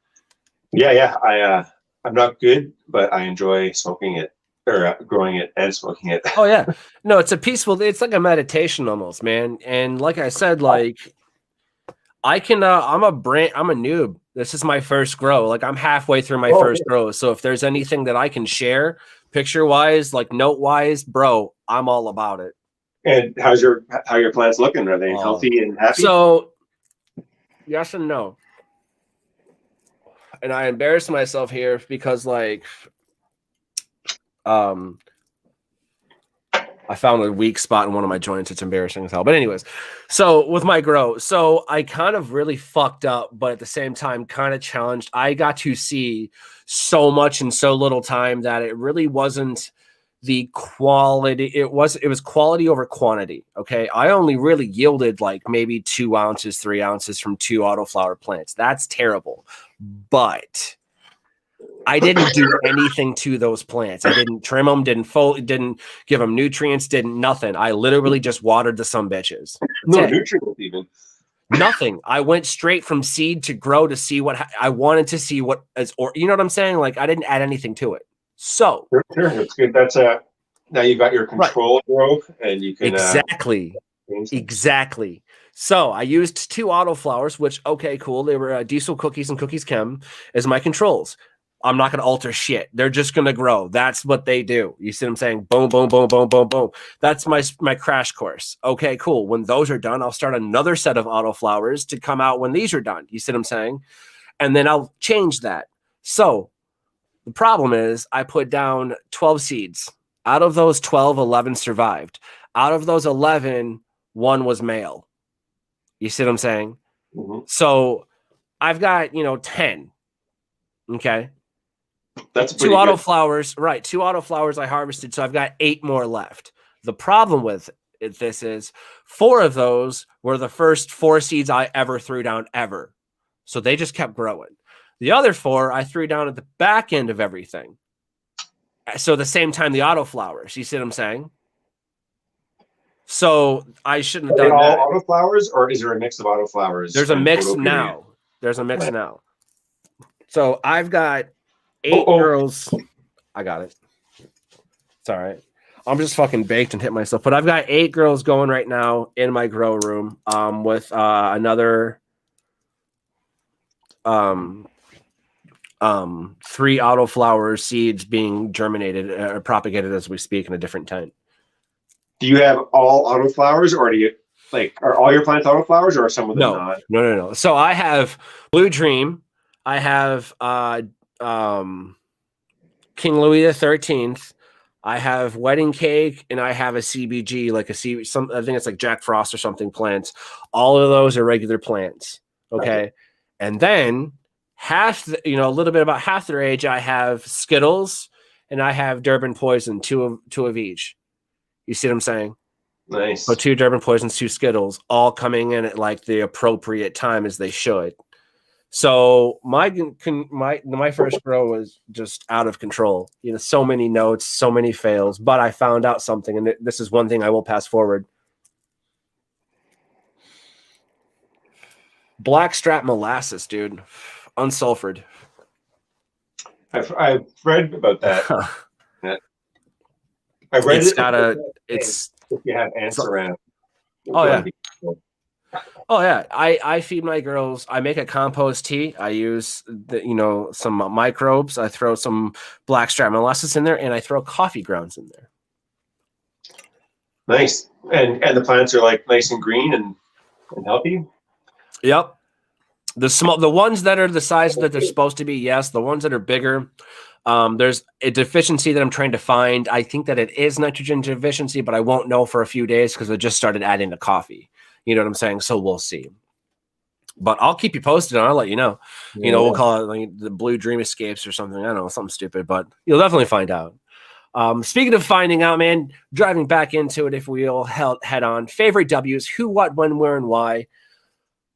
Yeah. I'm not good, but I enjoy smoking it or growing it and smoking it. Oh yeah, no, it's a peaceful. It's like a meditation almost, man. And like I said, like I can. I'm a noob. This is my first grow. Like I'm halfway through my first grow. So if there's anything that I can share, picture wise, like note wise, bro, I'm all about it. And how your plants looking? Are they healthy and happy? So yes and no. And I embarrass myself here because like I I found a weak spot in one of my joints. It's embarrassing as hell. But anyways, so with my grow, so I kind of really fucked up, but at the same time kind of challenged. I got to see so much in so little time that it really wasn't the quality. It was quality over quantity. Okay. I only really yielded like maybe 2 ounces, 3 ounces from 2 autoflower plants. That's terrible. But I didn't do anything to those plants. I didn't trim them, didn't give them nutrients, didn't nothing. I literally just watered the some bitches. No nutrients even. Nothing. I went straight from seed to grow to see what I wanted to see what is, or you know what I'm saying? Like I didn't add anything to it. So sure, that's good. That's now you've got your control growth, and you can exactly. So I used 2 autoflowers, which okay, cool. They were Diesel Cookies and Cookies Chem as my controls. I'm not going to alter shit. They're just going to grow. That's what they do. You see what I'm saying? Boom, boom, boom, boom, boom, boom. That's my crash course. Okay, cool. When those are done, I'll start another set of autoflowers to come out when these are done. You see what I'm saying? And then I'll change that. So the problem is I put down 12 seeds. Out of those 12, 11 survived. Out of those 11, 1 was male. You see what I'm saying? Mm-hmm. So I've got, 10. Okay. That's 2 autoflowers, right? 2 autoflowers I harvested, so I've got 8 more left. The problem with this is 4 of those were the first 4 seeds I ever threw down ever. So they just kept growing. The other 4 I threw down at the back end of everything. So the same time the autoflowers, you see what I'm saying? So I shouldn't have done all that. Autoflowers, or is there a mix of autoflowers? There's a mix now. There's a mix now. So I've got 8 girls. I got it. It's all right. I'm just fucking baked and hit myself. But I've got 8 girls going right now in my grow room with another 3 autoflower seeds being germinated or propagated as we speak in a different tent. Do you have all autoflowers, or do you are all your plants autoflowers, or are some of them not? No. So I have Blue Dream. I have King Louis the 13th. I have Wedding Cake, and I have a CBG, like I think it's like Jack Frost or something plants. All of those are regular plants. Okay. And then a little bit about half their age, I have Skittles and I have Durban Poison, two of each. You see what I'm saying? Nice. So 2 Durban Poisons, 2 Skittles, all coming in at like the appropriate time as they should. So my first grow was just out of control. So many notes, so many fails, but I found out something, and this is one thing I will pass forward. Blackstrap molasses, dude, unsulfured. I've read about that. I've read if you have ants around. Oh yeah. Oh yeah, I feed my girls. I make a compost tea. I use some microbes. I throw some blackstrap molasses in there, and I throw coffee grounds in there. Nice, and the plants are like nice and green and healthy. Yep, the ones that are the size that they're supposed to be. Yes, the ones that are bigger. There's a deficiency that I'm trying to find. I think that it is nitrogen deficiency, but I won't know for a few days because I just started adding the coffee. You know what I'm saying? So we'll see. But I'll keep you posted and I'll let you know. Yeah. We'll call it like the Blue Dream Escapes or something. I don't know, something stupid, but you'll definitely find out. Speaking of finding out, man, driving back into it, if we all head on, favorite W's, who, what, when, where, and why.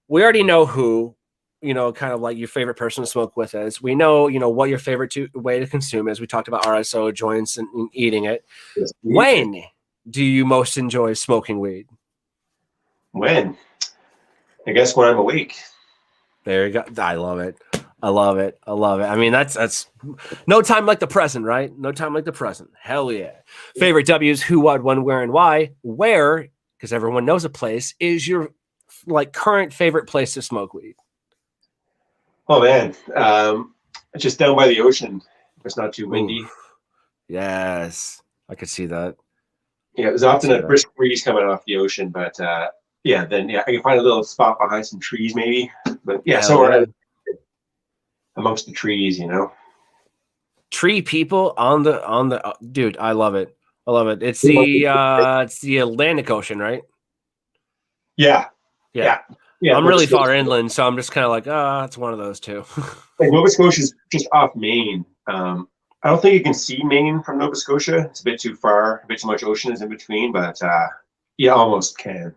We already know who, kind of like your favorite person to smoke with is. We know, what your favorite way to consume is. We talked about RSO joints and eating it. Yes, when do you most enjoy smoking weed? When? I guess when I'm awake. There you go. I love it. I love it. I mean, that's no time like the present, right? No time like the present. Hell yeah. Favorite W's, who, what, when, where, and why. Where, because everyone knows a place, is your current favorite place to smoke weed? Oh man, just down by the ocean. It's not too windy. Ooh. Yes, I could see that. Yeah, there's often a brisk breeze coming off the ocean, but I can find a little spot behind some trees maybe. But yeah, somewhere amongst the trees, Tree people on the dude, I love it. I love it. It's the Atlantic Ocean, right? Yeah, Yeah. yeah. I'm Nova really Scotia. far inland, so I'm just kind of like, it's one of those two. Like Nova Scotia is just off Maine. I don't think you can see Maine from Nova Scotia. It's a bit too far, a bit too much ocean is in between, but you almost can.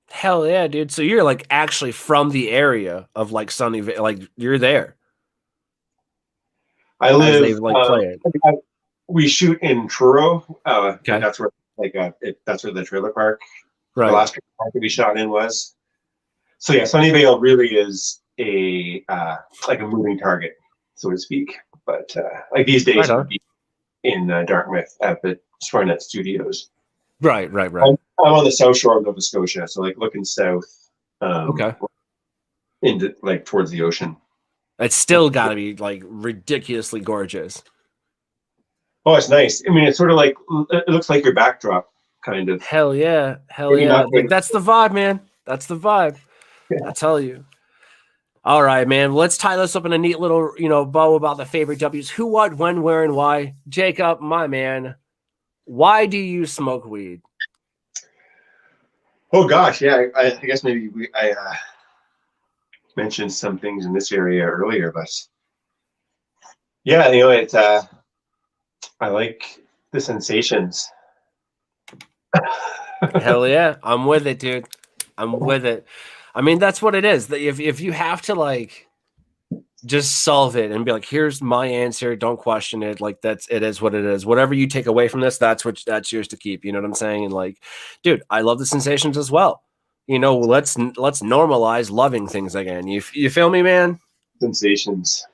Hell yeah, dude. So you're like actually from the area of like Sunnyvale, like you're there I as they live. like play it. We shoot in Truro. Okay. That's where that's where the trailer park, the Right. last trailer park that we shot in was. So yeah, Sunnyvale really is a like a moving target, so to speak. But like these days, Right it on. would be in Dartmouth at the Sparnet Studios. Right. I'm on the south shore of Nova Scotia, so like looking south, Okay. into like towards the ocean. It's still got to be like ridiculously gorgeous. Oh, it's nice. I mean, it's sort of like it looks like your backdrop, kind of. Hell yeah. Hell Maybe yeah. not Like quite. that's the vibe, man. That's the vibe. Yeah. I tell you. All right, man. Let's tie this up in a neat little, bow about the favorite W's. Who, what, when, where, and why. Jacob, my man, why do you smoke weed? Oh gosh, yeah. I guess maybe I mentioned some things in this area earlier, but yeah, it. I like the sensations. Hell yeah. I'm with it, dude. I'm with it. I mean, that's what it is. If you have to like just solve it and be like, here's my answer, don't question it. Like it is what it is. Whatever you take away from this, that's yours to keep. You know what I'm saying? And like, dude, I love the sensations as well. Let's normalize loving things again. You feel me, man? Sensations.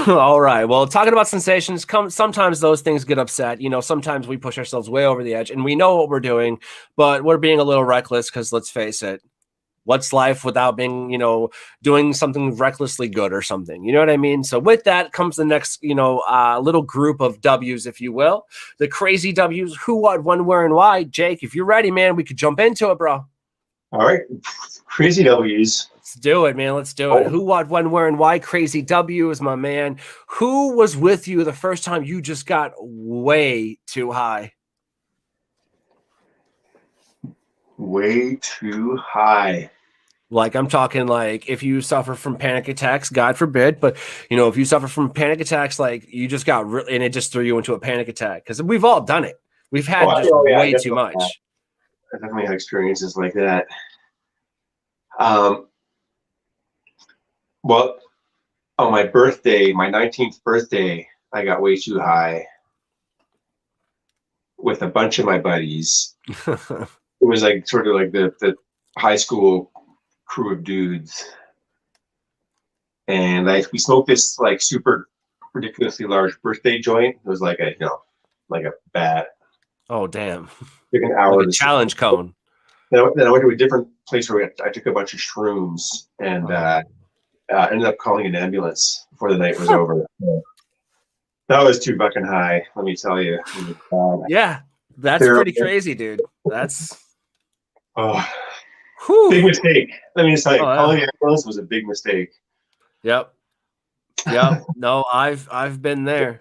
All right. Well, talking about sensations, sometimes those things get upset. Sometimes we push ourselves way over the edge and we know what we're doing, but we're being a little reckless because let's face it, what's life without being, doing something recklessly good or something? You know what I mean? So with that comes the next, little group of W's, if you will. The crazy W's, who, what, when, where, and why. Jake, if you're ready, man, we could jump into it, bro. All right. Crazy W's. Let's do it, man. Let's do it. Who, what, when, where, and why. Crazy W is my man. Who was with you the first time you just got way too high? Way too high. Like I'm talking like if you suffer from panic attacks, God forbid, but if you suffer from panic attacks, like you just got really, and it just threw you into a panic attack because we've all done it. We've had way too much. I definitely had experiences like that. Well, on my birthday, my 19th birthday, I got way too high with a bunch of my buddies. It was like sort of like the high school crew of dudes. And we smoked this like super ridiculously large birthday joint. It was like a bat. Oh, damn. Took an hour like a challenge cone. Then I went to a different place where I took a bunch of shrooms and ended up calling an ambulance before the night was over. That was too fucking high, let me tell you. Yeah, that's pretty crazy, dude. That's big mistake. Let me just tell you, calling an ambulance was a big mistake. Yep. No, I've been there.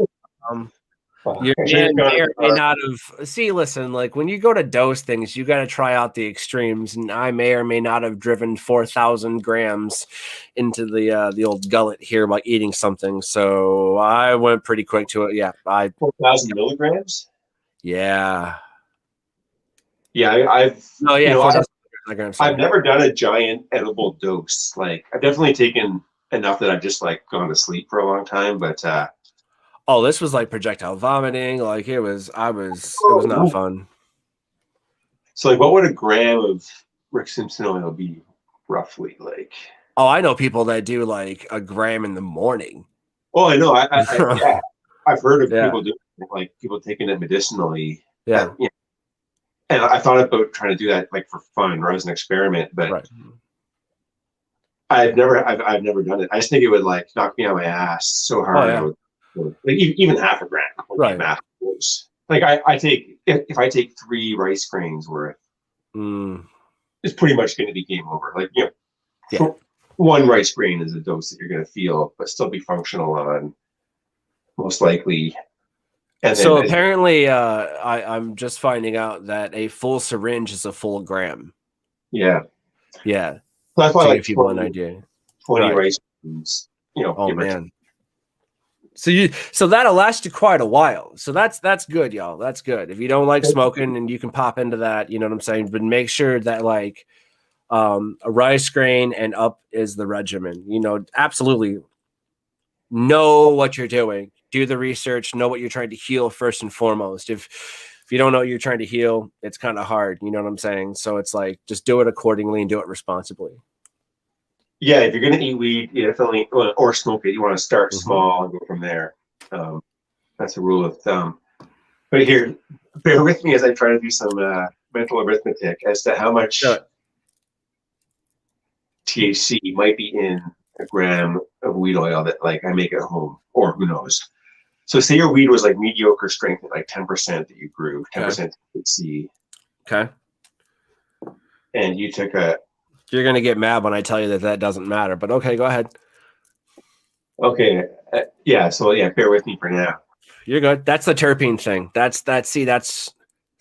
You may or may not have. See, listen, like when you go to dose things, you got to try out the extremes, and I may or may not have driven 4,000 grams into the old gullet here by eating something. So I went pretty quick to it. Yeah, 4,000 milligrams. Yeah. I've I've never done a giant edible dose. Like I've definitely taken enough that I've just like gone to sleep for a long time, but this was like projectile vomiting. Like it was not fun. So like what would a gram of Rick Simpson oil be roughly like? Oh, I know people that do like a gram in the morning. Oh, I know. Yeah. I've heard of people doing like people taking it medicinally. Yeah. And I thought about trying to do that like for fun or as an experiment, but I've never done it. I just think it would like knock me on my ass so hard. Like even half a gram. Like I take if I take 3 rice grains worth, it's pretty much going to be game over. Like 1 rice grain is a dose that you're going to feel, but still be functional on most likely And So then apparently, I'm just finding out that a full syringe is a full gram. yeah, Yeah, so that's why to like give people an idea. 20 Right. rice spoons, Oh give or take. man. So that'll last you quite a while. So that's good, y'all. That's good. If you don't like smoking and you can pop into that, you know what I'm saying? But make sure that like a rice grain and up is the regimen. Absolutely know what you're doing. Do the research, know what you're trying to heal first and foremost. If you don't know what you're trying to heal, it's kind of hard. You know what I'm saying? So it's like just do it accordingly and do it responsibly. Yeah, if you're gonna eat weed, you definitely or smoke it. You want to start small and go from there. That's a rule of thumb. But here, bear with me as I try to do some mental arithmetic as to how much THC might be in a gram of weed oil that like I make at home, or who knows. So say your weed was like mediocre strength at like 10% that you grew, 10% THC. Okay. And you took You're going to get mad when I tell you that doesn't matter, but okay, go ahead. Okay. Bear with me for now. You're good. That's the terpene thing.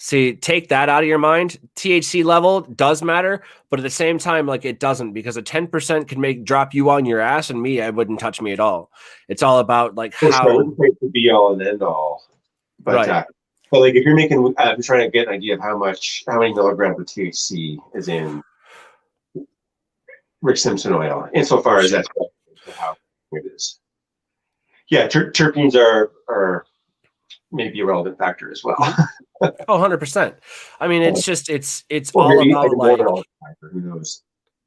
See, take that out of your mind. THC level does matter, but at the same time, like it doesn't, because a 10% can drop you on your ass, and it wouldn't touch me at all. It's all about like how. I wouldn't say the be all and end all, but right. But like if you're making, I'm trying to get an idea of how many milligrams of THC is in Rick Simpson oil, insofar as that's how it is. Yeah, terpenes are maybe a relevant factor as well. Oh, 100%. I mean, it's just it's all about like who knows.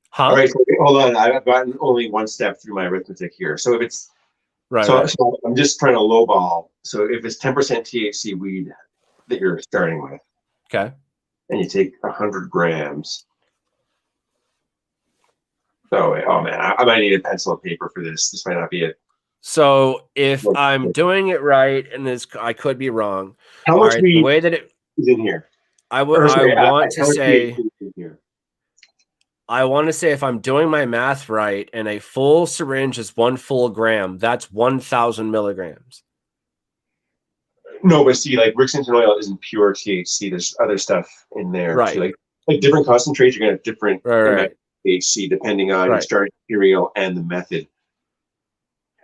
Huh? All right, so hold on. I've gotten only one step through my arithmetic here. So if it's so I'm just trying to lowball. So if it's 10% THC weed that you're starting with, okay, and you take 100 grams. Oh man, I might need a pencil and paper for this. This might not be it. So if I'm doing it right, and I could be wrong. How much weed the way that it is in here? I want to say if I'm doing my math right, and a full syringe is 1 full gram, that's 1,000 milligrams. No, but see, like Rick Simpson oil isn't pure THC. There's other stuff in there, right? Too. Like different concentrates, you're gonna have different right. THC depending on your starting material and the method.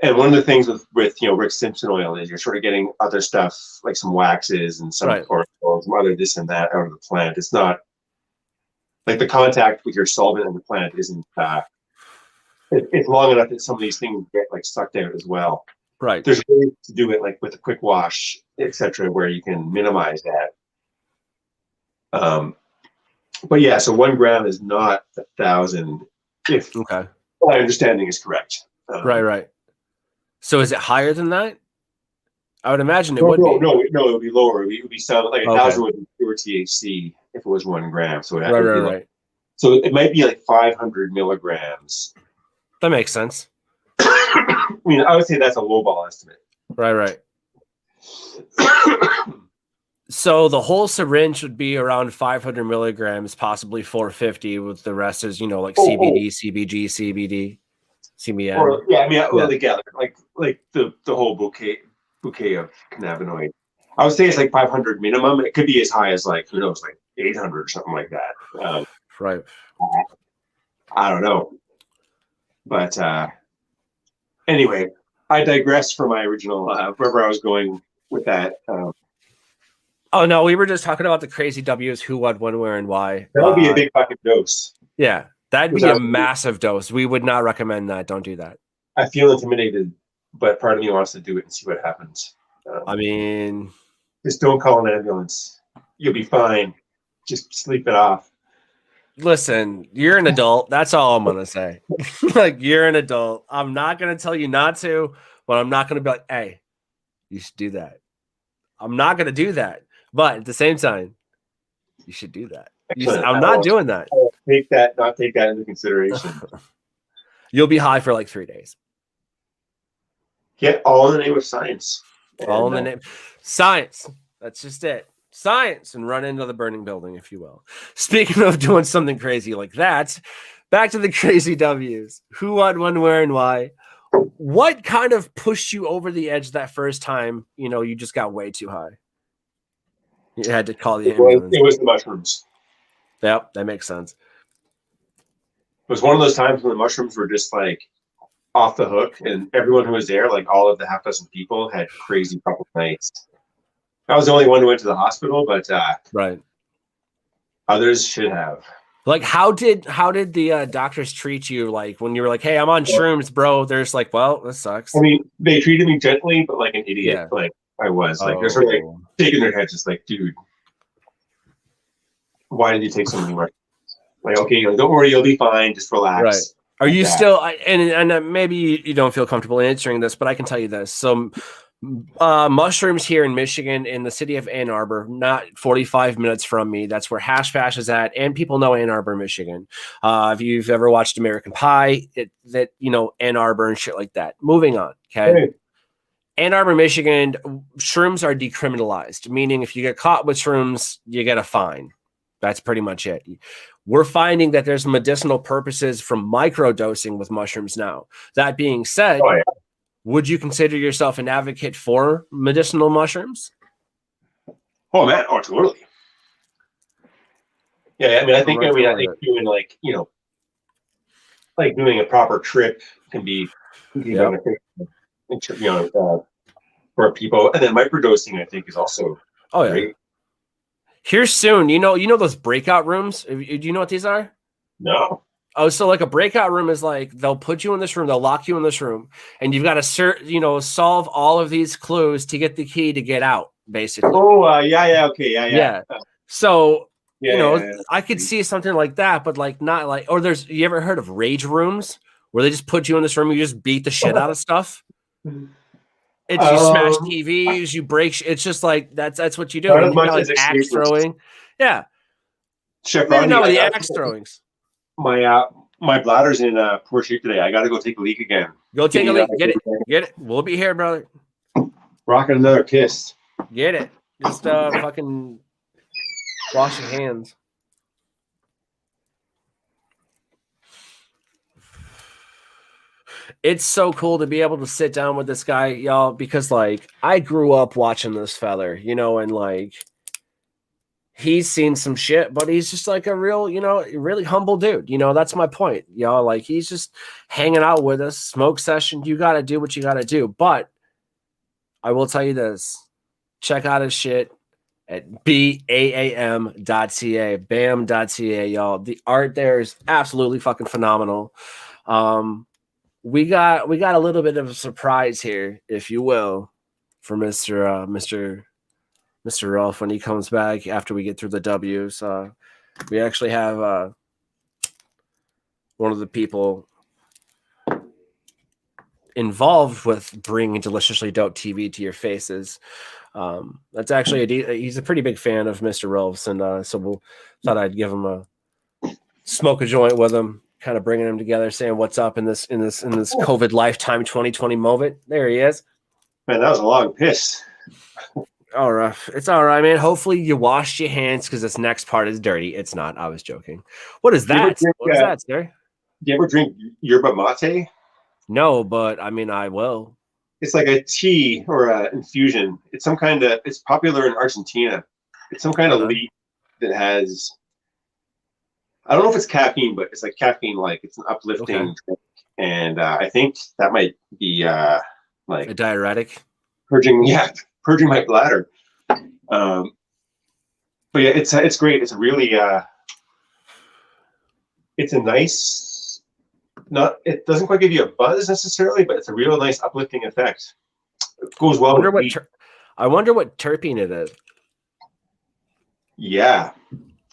And one of the things with Rick Simpson oil is you're sort of getting other stuff like some waxes and some chlorophyll, some other this and that out of the plant. It's not like the contact with your solvent in the plant isn't it's long enough that some of these things get like sucked out as well. Right. There's ways to do it like with a quick wash, etc., where you can minimize that. But yeah, so 1 gram is not 1,000 if my understanding is correct. Right. So is it higher than that? I would imagine it would be. No, it would be lower. It would be something like 1,000 would be pure THC if it was 1 gram. So right. So it might be like 500 milligrams. That makes sense. I mean, I would say that's a lowball estimate. Right. So the whole syringe would be around 500 milligrams, possibly 450, with the rest is CBD, CBG, CBD, CBN. Or, yeah, I mean, well, together, like the whole bouquet of cannabinoid. I would say it's like 500 minimum. It could be as high as like 800 or something like that. Right. I don't know, but anyway, I digress from my original wherever I was going with that. Oh no, we were just talking about the crazy W's, who, what, when, where, and why. That would be a big fucking dose. Yeah, that'd be a massive dose. We would not recommend that. Don't do that. I feel intimidated, but part of me wants to do it and see what happens. I mean, just don't call an ambulance. You'll be fine. Just sleep it off. Listen, you're an adult. That's all I'm gonna say. Like, you're an adult. I'm not gonna tell you not to, but I'm not gonna be like, hey, you should do that. I'm not gonna do that. But at the same time, you should do that. I'm not doing that. Not take that into consideration. You'll be high for like 3 days. Yeah, all in the name of science. All in the name. Science. That's just it. Science, and run into the burning building, if you will. Speaking of doing something crazy like that, back to the crazy W's. Who, what, when, where, and why. What kind of pushed you over the edge that first time? You know, you just got way too high. You had to call the ambulance. It was the mushrooms. Yep, that makes sense. It was one of those times when the mushrooms were just like off the hook, and everyone who was there, like all of the half dozen people, had crazy couple nights. I was the only one who went to the hospital, but right, others should have. Like, how did the doctors treat you? Like when you were like, "Hey, I'm on shrooms, bro." There's like, "Well, this sucks." I mean, they treated me gently, but like an idiot. Yeah. Like I was. Like they're sort of like shaking their heads, just like, "Dude, why did you take so many mushrooms?" Like, okay, don't worry, you'll be fine. Just relax. Right. Are you still? And maybe you don't feel comfortable answering this, but I can tell you this. So, mushrooms here in Michigan, in the city of Ann Arbor, not 45 minutes from me. That's where Hash Bash is at, and people know Ann Arbor, Michigan. If you've ever watched American Pie, that you know Ann Arbor and shit like that. Moving on, okay. Hey. Ann Arbor, Michigan, shrooms are decriminalized, meaning if you get caught with shrooms, you get a fine. That's pretty much it. We're finding that there's medicinal purposes from microdosing with mushrooms now. That being said, would you consider yourself an advocate for medicinal mushrooms? Oh man, oh totally. Yeah, I mean, I think doing like, you know, like doing a proper trip can be beneficial, you know, for people, and then microdosing I think is also great. Here soon, you know those breakout rooms? Do you know what these are? No. Oh, so like a breakout room is like they'll put you in this room, they'll lock you in this room, and you've got to solve all of these clues to get the key to get out, basically. Oh, okay, So I could see something like that, but like not like. Or you ever heard of rage rooms where they just put you in this room, you just beat the shit out of stuff? It's you smash TVs, you break. It's just like that's what you do. Not as much as axe throwing. Yeah. Chef Rodney, not with the axe throwings. My bladder's in poor shape today. I got to go take a leak again. Go take a leak. Get it. We'll be here, brother. Rocking another piss. Get it. Just fucking wash your hands. It's so cool to be able to sit down with this guy, y'all, because like I grew up watching this feller, you know, and like he's seen some shit, but he's just like a real, you know, really humble dude. You know, that's my point, y'all. Like he's just hanging out with us, smoke session. You got to do what you got to do. But I will tell you this, check out his shit at BAAAAAM.ca, BAM.ca, y'all. The art there is absolutely fucking phenomenal. We got a little bit of a surprise here, if you will, for Mr. Rolfe when he comes back after we get through the W's. We actually have one of the people involved with bringing Deliciously Dope TV to your faces. That's actually he's a pretty big fan of Mr. Rolfe's, and so thought I'd give him a smoke a joint with him. Kind of bringing them together, saying what's up in this COVID lifetime 2020 moment. There he is. Man, that was a long piss. All right, it's all right, man. Hopefully you washed your hands because this next part is dirty. It's not. I was joking. What is that? What is that, sir? Do you ever drink yerba mate? No, but I mean, I will. It's like a tea or an infusion. It's some kind of. It's popular in Argentina. It's some kind of leaf that has. I don't know if it's caffeine, but it's like caffeine-like. It's an uplifting drink, and I think that might be like a diuretic, purging my bladder. But yeah, it's great. It's really it's a nice. It doesn't quite give you a buzz necessarily, but it's a real nice uplifting effect. It goes well. I wonder what terpene it is. Yeah.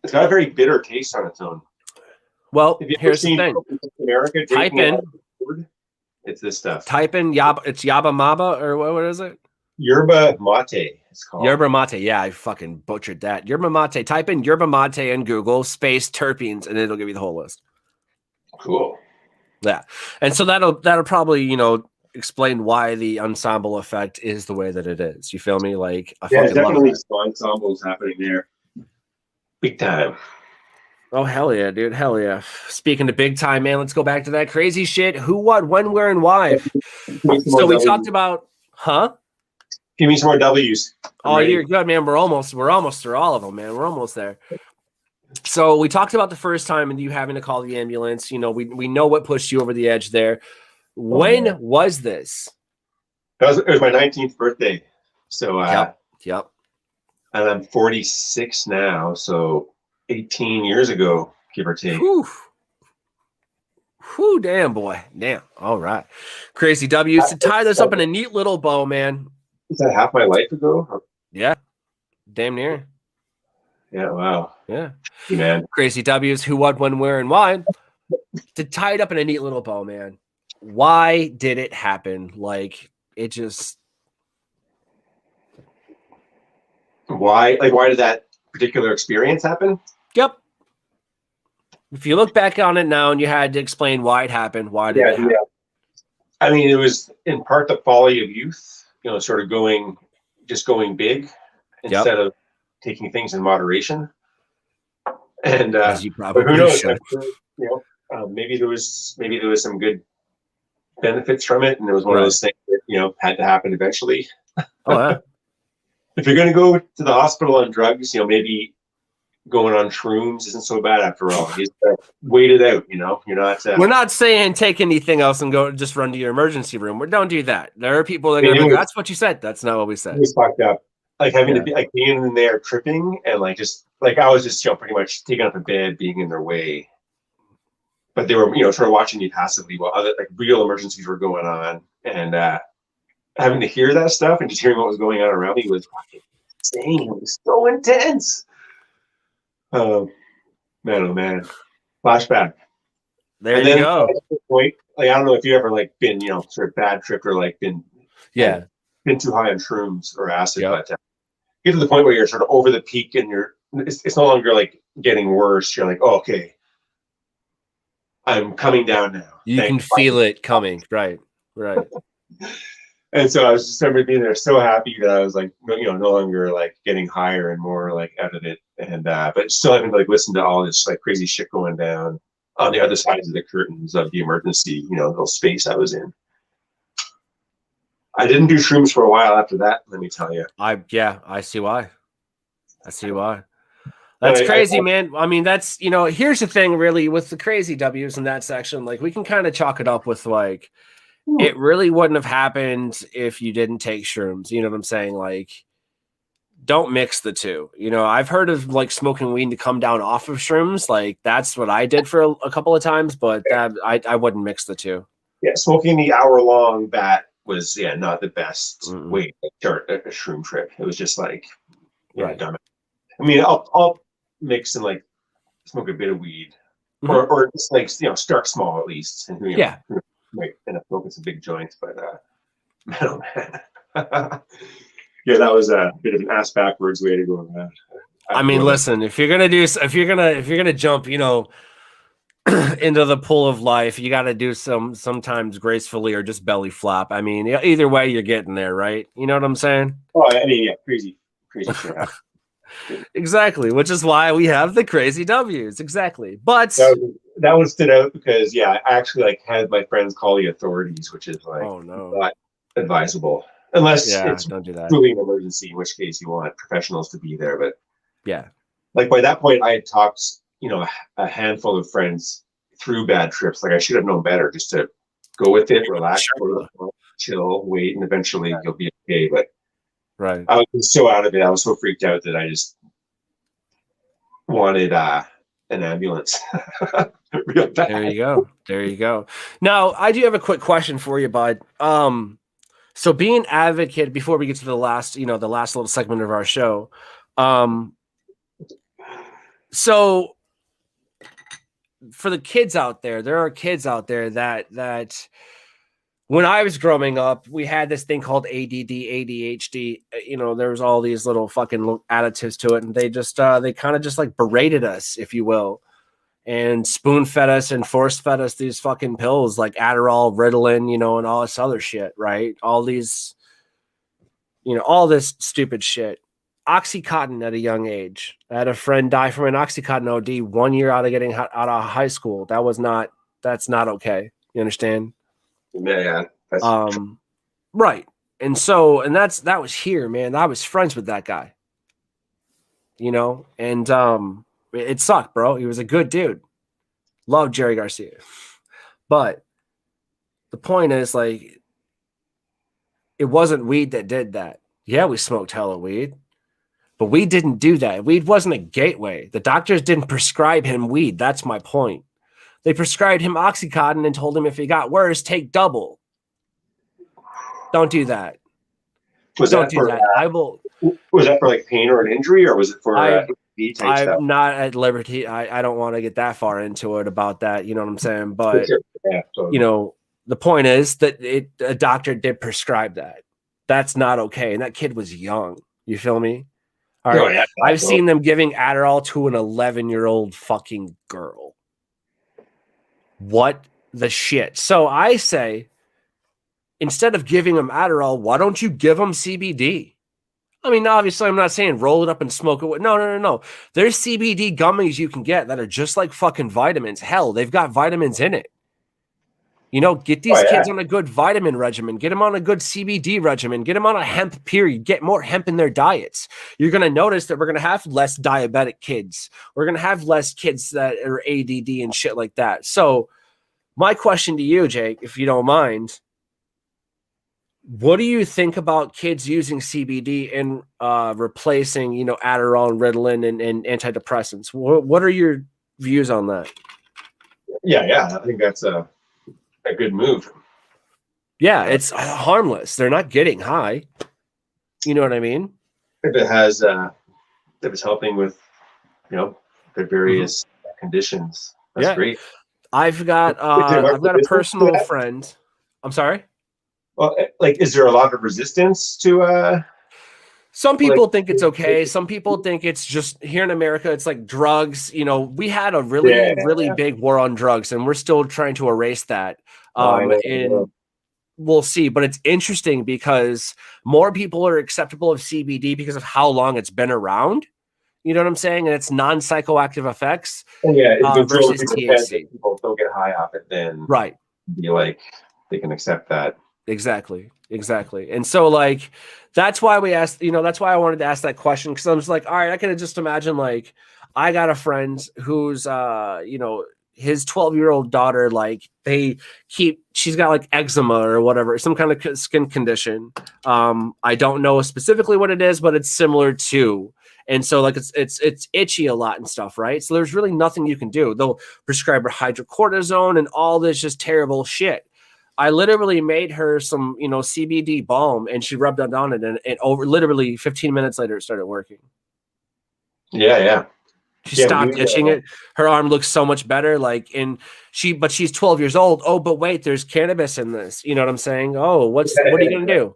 It's got a very bitter taste on its own. Well, here's the thing. America, type in. It's this stuff. Type in it's Yaba Maba, or what is it? Yerba mate. It's called. Yerba mate. Yeah, I fucking butchered that. Yerba mate. Type in yerba mate in Google, space terpenes, and it'll give you the whole list. Cool. Yeah, and so that'll probably, you know, explain why the ensemble effect is the way that it is. You feel me? Like definitely some ensembles happening there. Big time. Oh, hell yeah, dude. Hell yeah. Speaking of big time, man, let's go back to that crazy shit. Who, what, when, where, and why. Give me some So more we W's. talked about, huh? Give me some more W's. Oh, you're good, man. We're almost through all of them, man. We're almost there. So we talked about the first time and you having to call the ambulance. You know, we know what pushed you over the edge there. When was this? It was my 19th birthday. So Yep. And I'm 46 now, so 18 years ago, give or take. Whew, damn, boy. Damn. All right. Crazy W's. To tie this up in a neat little bow, man. Is that half my life ago? Yeah. Damn near. Yeah, wow. Yeah. Man. Crazy W's. Who, what, when, where, and why. To tie it up in a neat little bow, man. Why did it happen? Like, it just... Why did that particular experience happen? Yep. If you look back on it now and you had to explain why it happened, why did it happen? Yeah. I mean, it was in part the folly of youth, you know, sort of going big instead of taking things in moderation. And as you probably who knows, should. You know, maybe there was some good benefits from it, and it was one of those things that, you know, had to happen eventually. Oh yeah. If you're going to go to the hospital on drugs, you know, maybe going on shrooms isn't so bad after all. You just wait it out, you know. You're not. We're not saying take anything else and go just run to your emergency room. We don't do that. There are people that are going to go, that's what you said. That's not what we said. It was fucked up. Like having to be like being in there tripping and like just like I was just, you know, pretty much taking up a bed, being in their way. But they were, you know, sort of watching me passively while other like real emergencies were going on, and having to hear that stuff and just hearing what was going on around me was fucking insane. It was so intense. Man, oh man, flashback. There you go. Point, like I don't know if you ever like been, you know, sort of bad tripped or like been too high on shrooms or acid, but get to the point where you're sort of over the peak and it's no longer like getting worse. You're like, oh, okay, I'm coming down now. You can feel it coming. Right. And so I was just remember being there so happy that I was like, you know, no longer like getting higher and more like out of it. And, but still having to like listen to all this like crazy shit going down on the other sides of the curtains of the emergency, you know, little space I was in. I didn't do shrooms for a while after that. Let me tell you. I see why. That's crazy, man. I mean, that's, you know, here's the thing really with the crazy W's in that section, like we can kind of chalk it up with like, it really wouldn't have happened if you didn't take shrooms. You know what I'm saying? Like, don't mix the two. You know, I've heard of like smoking weed to come down off of shrooms. Like that's what I did for a couple of times, but that I wouldn't mix the two. Yeah, smoking the hour-long bat was not the best way to start a shroom trip. It was just like dumb. I mean, I'll mix and like smoke a bit of weed, or just like, you know, start small at least, and you know, might end up smoking some big joints, but man, oh man. Yeah, that was a bit of an ass backwards way to go around. I mean, listen, if you're gonna jump, you know, into the pool of life, you got to do sometimes gracefully or just belly flop. I mean, either way, you're getting there, right? You know what I'm saying? Oh, I mean, yeah, crazy shit. Exactly, which is why we have the crazy W's. Exactly, but that one stood out because I actually like had my friends call the authorities, which is like not advisable unless it's don't do that. Truly an emergency, in which case you want professionals to be there. But like by that point, I had talked, you know, a handful of friends through bad trips. Like I should have known better, just to go with it, relax, chill, wait, and eventually you'll be okay. But I was so out of it. I was so freaked out that I just wanted an ambulance. Real bad. There you go. Now, I do have a quick question for you, bud. So being an advocate, before we get to the last little segment of our show, so for the kids out there, there are kids out there that when I was growing up, we had this thing called ADD, ADHD. You know, there was all these little fucking additives to it, and they just they kind of just like berated us, if you will, and spoon fed us and force fed us these fucking pills like Adderall, Ritalin, you know, and all this other shit, right? All these, you know, all this stupid shit. Oxycontin at a young age. I had a friend die from an Oxycontin OD 1 year out of high school. That's not okay. You understand? Yeah. Right. And that was here, man. I was friends with that guy. You know, and it sucked, bro. He was a good dude. Love Jerry Garcia. But the point is, like, it wasn't weed that did that. Yeah, we smoked hella weed, but weed didn't do that. Weed wasn't a gateway. The doctors didn't prescribe him weed. That's my point. They prescribed him Oxycontin and told him if it got worse, take double. Don't do that. Was that for like pain or an injury, or was it for I'm stuff? not at liberty. I don't want to get that far into it about that. You know what I'm saying? But yeah, totally. You know, the point is that a doctor did prescribe that. That's not okay. And that kid was young. You feel me? All right. Oh, yeah, I've seen them giving Adderall to an 11-year-old fucking girl. What the shit? So I say, instead of giving them Adderall, why don't you give them CBD? I mean, obviously, I'm not saying roll it up and smoke it. No. There's CBD gummies you can get that are just like fucking vitamins. Hell, they've got vitamins in it. You know, get these kids on a good vitamin regimen. Get them on a good CBD regimen. Get them on a hemp period. Get more hemp in their diets. You're going to notice that we're going to have less diabetic kids. We're going to have less kids that are ADD and shit like that. So my question to you, Jake, if you don't mind, what do you think about kids using CBD and replacing, you know, Adderall and Ritalin and antidepressants? What are your views on that? Yeah. I think that's a good move. Yeah, it's harmless. They're not getting high. You know what I mean? If it has, if it's helping with, you know, the various conditions, that's great. I've got a personal friend. I'm sorry. Well, like, is there a lot of resistance to? Some people think it's okay. Some people think it's just here in America. It's like drugs. You know, we had a really big war on drugs, and we're still trying to erase that. And we'll see. But it's interesting because more people are acceptable of CBD because of how long it's been around. You know what I'm saying? And it's non-psychoactive effects. Versus THC. People don't get high off it, then be like they can accept that. Exactly. And so, like, that's why we asked, you know, that's why I wanted to ask that question, because I was like, all right, I can just imagine, like, I got a friend who's, you know, his 12-year-old daughter, like, she's got like eczema or whatever, some kind of skin condition. I don't know specifically what it is, but it's similar to. And so, like, it's itchy a lot and stuff, right? So there's really nothing you can do. They'll prescribe her hydrocortisone and all this just terrible shit. I literally made her some, you know, CBD balm, and she rubbed it on it, and over literally 15 minutes later, it started working. Yeah. She stopped itching it. Her arm looks so much better. Like, but she's 12 years old. Oh, but wait, there's cannabis in this. You know what I'm saying? Oh, what are you gonna do?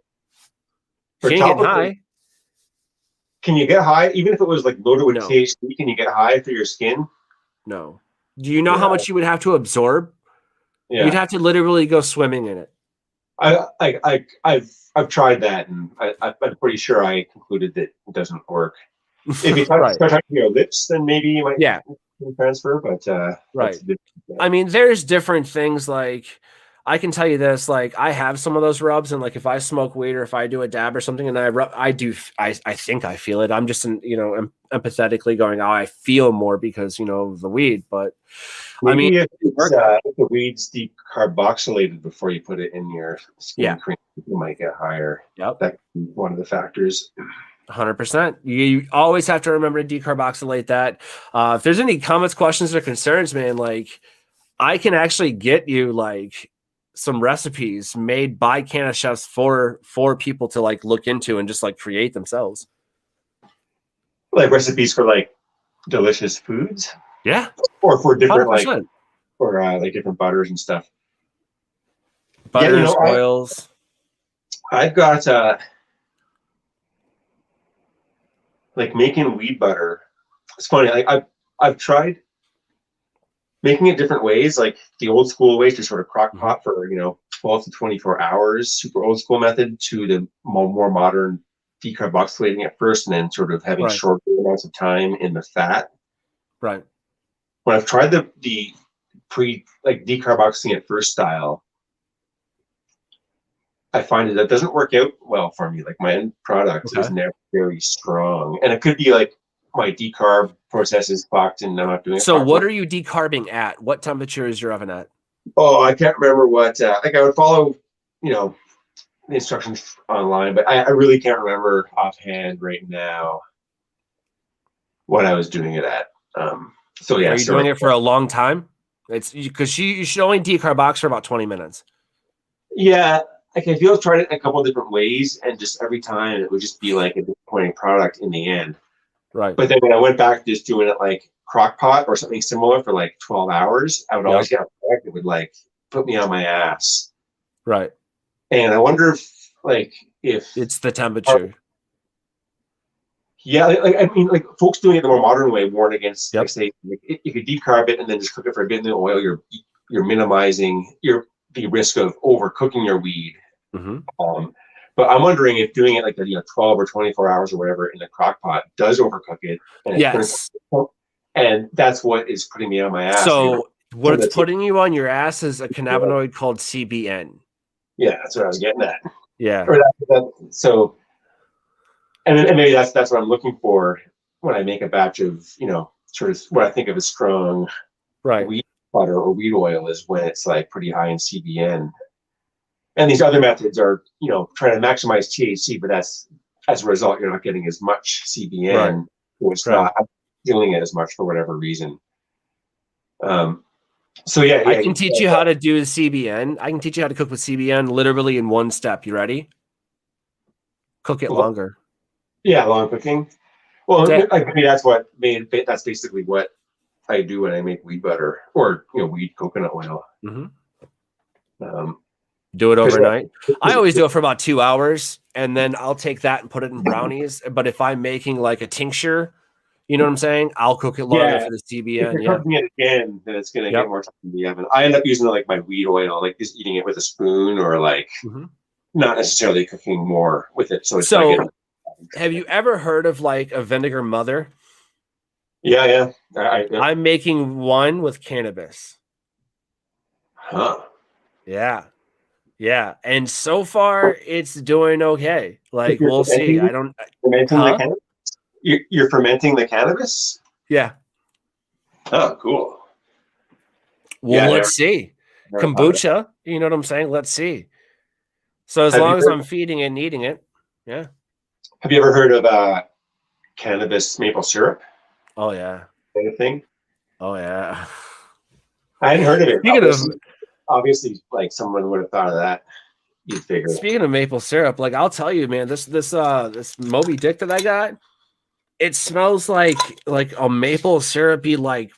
She ain't getting high. Can you get high even if it was like loaded with THC? Can you get high through your skin? No. Do you know how much you would have to absorb? Yeah. You'd have to literally go swimming in it. I've tried that, and I'm pretty sure I concluded that it doesn't work. If you start touching your lips, then maybe you might transfer. But I mean, there's different things. Like, I can tell you this. Like, I have some of those rubs, and like if I smoke weed or if I do a dab or something, and I think I feel it. I'm just empathetically going, oh, I feel more because, you know, of the weed, but. Maybe if the weed's decarboxylated before you put it in your skin cream, you might get higher. Yep. That could be one of the factors. 100%. You always have to remember to decarboxylate that. If there's any comments, questions, or concerns, man, like, I can actually get you like some recipes made by Canna chefs for people to like look into and just like create themselves. Like recipes for like delicious foods. Yeah. Or for different 100%. like different butters and stuff. Butters, oils. I've got like making weed butter. It's funny. Like I've tried making it different ways, like the old school way to sort of crock pot for 12 to 24 hours, super old school method, to the more modern decarboxylating at first and then sort of having Right. short amounts of time in the fat. Right. When I've tried the decarboxylating at first style, I find that doesn't work out well for me. Like my end product is never very strong, and it could be like my decarb process is fucked and I'm not doing it. So what are you decarbing at? What temperature is your oven at? Oh, I can't remember what. Like I would follow, the instructions online, but I really can't remember offhand right now what I was doing it at. So yeah. Are you doing it for a long time? It's because you should only decarbox for about 20 minutes. Yeah. Like I feel I've tried it in a couple of different ways, and just every time it would just be like a disappointing product in the end. Right. But then when I went back just doing it like crock pot or something similar for like 12 hours, I would always get a product that would like put me on my ass. Right. And I wonder if it's the temperature. Yeah, like folks doing it the more modern way warn against, like say, if you decarb it and then just cook it for a bit in the oil, you're minimizing the risk of overcooking your weed. But I'm wondering if doing it like 12 or 24 hours or whatever in the crock pot does overcook it. And and that's what is putting me on my ass. So what it's putting you on your ass is a cannabinoid called CBN. Yeah, that's what I was getting at. Yeah. So, and maybe that's what I'm looking for when I make a batch of, sort of what I think of as strong wheat butter or wheat oil, is when it's like pretty high in CBN. And these other methods are, trying to maximize THC, but that's, as a result, you're not getting as much CBN, or it's not feeling it as much for whatever reason. So yeah, I can teach you how to do CBN. I can teach you how to cook with CBN literally in one step. You ready? Cook it longer. Yeah, long cooking. Well, I mean, that's basically what I do when I make weed butter or weed coconut oil. Do it overnight. I always do it for about 2 hours, and then I'll take that and put it in brownies. But if I'm making like a tincture, you know what I'm saying, I'll cook it longer for the CBN. If you're cooking it again, then it's gonna get more time in the oven. I end up using like my weed oil, like just eating it with a spoon, or like not necessarily cooking more with it. So have you ever heard of like a vinegar mother? Yeah. I'm making one with cannabis. Huh. Yeah. And so far it's doing okay. Like we'll see. I don't You're fermenting the cannabis? Yeah. Oh, cool. Well, let's see. Kombucha, you know what I'm saying? Let's see. So as long as I'm feeding it and eating it, yeah. Have you ever heard of cannabis maple syrup? Oh yeah. Anything? Oh yeah. I hadn't heard of it. Obviously, like someone would have thought of that. You'd figure. Speaking of maple syrup, like I'll tell you, man, this Moby Dick that I got, it smells like a maple syrupy like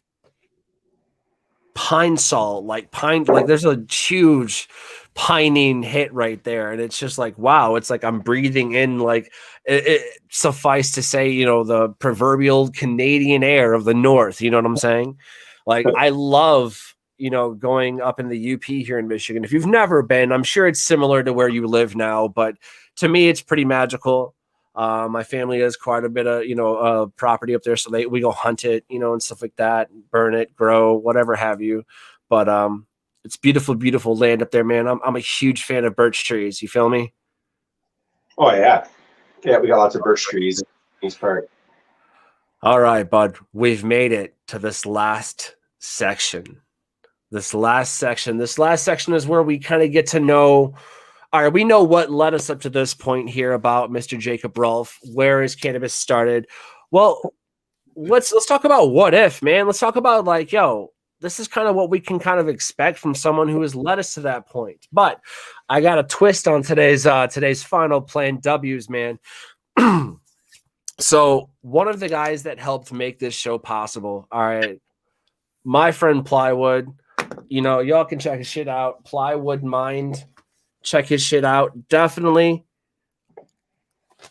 pine salt, like there's a huge pining hit right there, and it's just like, wow, it's like I'm breathing in like it suffice to say, the proverbial Canadian air of the north, you know what I'm saying? Like I love going up in the UP here in Michigan. If you've never been, I'm sure it's similar to where you live now, but to me it's pretty magical. My family has quite a bit of property up there, so we go hunt it, and stuff like that, burn it, grow, whatever have you. But it's beautiful land up there, man. I'm a huge fan of birch trees. You feel me? Oh yeah, we got lots of birch trees in this part. All right, bud, we've made it to this last section. This last section is where we kind of get to know. All right, we know what led us up to this point here about Mr. JACOB ROLFE. Where his cannabis started? Well, let's talk about what if, man. Let's talk about like, this is kind of what we can kind of expect from someone who has led us to that point. But I got a twist on today's final plan W's, man. So one of the guys that helped make this show possible, all right, my friend Plywood, y'all can check his shit out. Plywood Mind. Check his shit out. Definitely.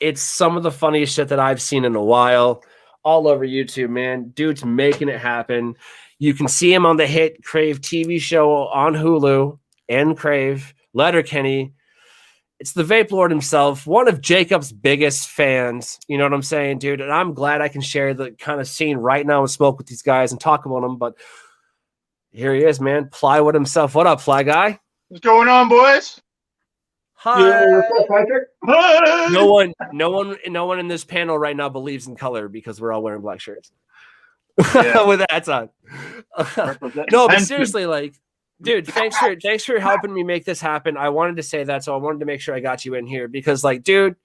It's some of the funniest shit that I've seen in a while. All over YouTube, man. Dude's making it happen. You can see him on the hit Crave TV show on Hulu and Crave. Letterkenny. It's the Vape Lord himself, one of Jacob's biggest fans. You know what I'm saying, dude? And I'm glad I can share the kind of scene right now and smoke with these guys and talk about them. But here he is, man. Plywood himself. What up, Fly Guy? What's going on, boys? Hi. Yeah, what's up, Patrick? Hi. No one in this panel right now believes in color because we're all wearing black shirts. Yeah. With hats on. No, but seriously, like, dude, thanks for helping me make this happen. I wanted to say that, so I wanted to make sure I got you in here because, like, dude,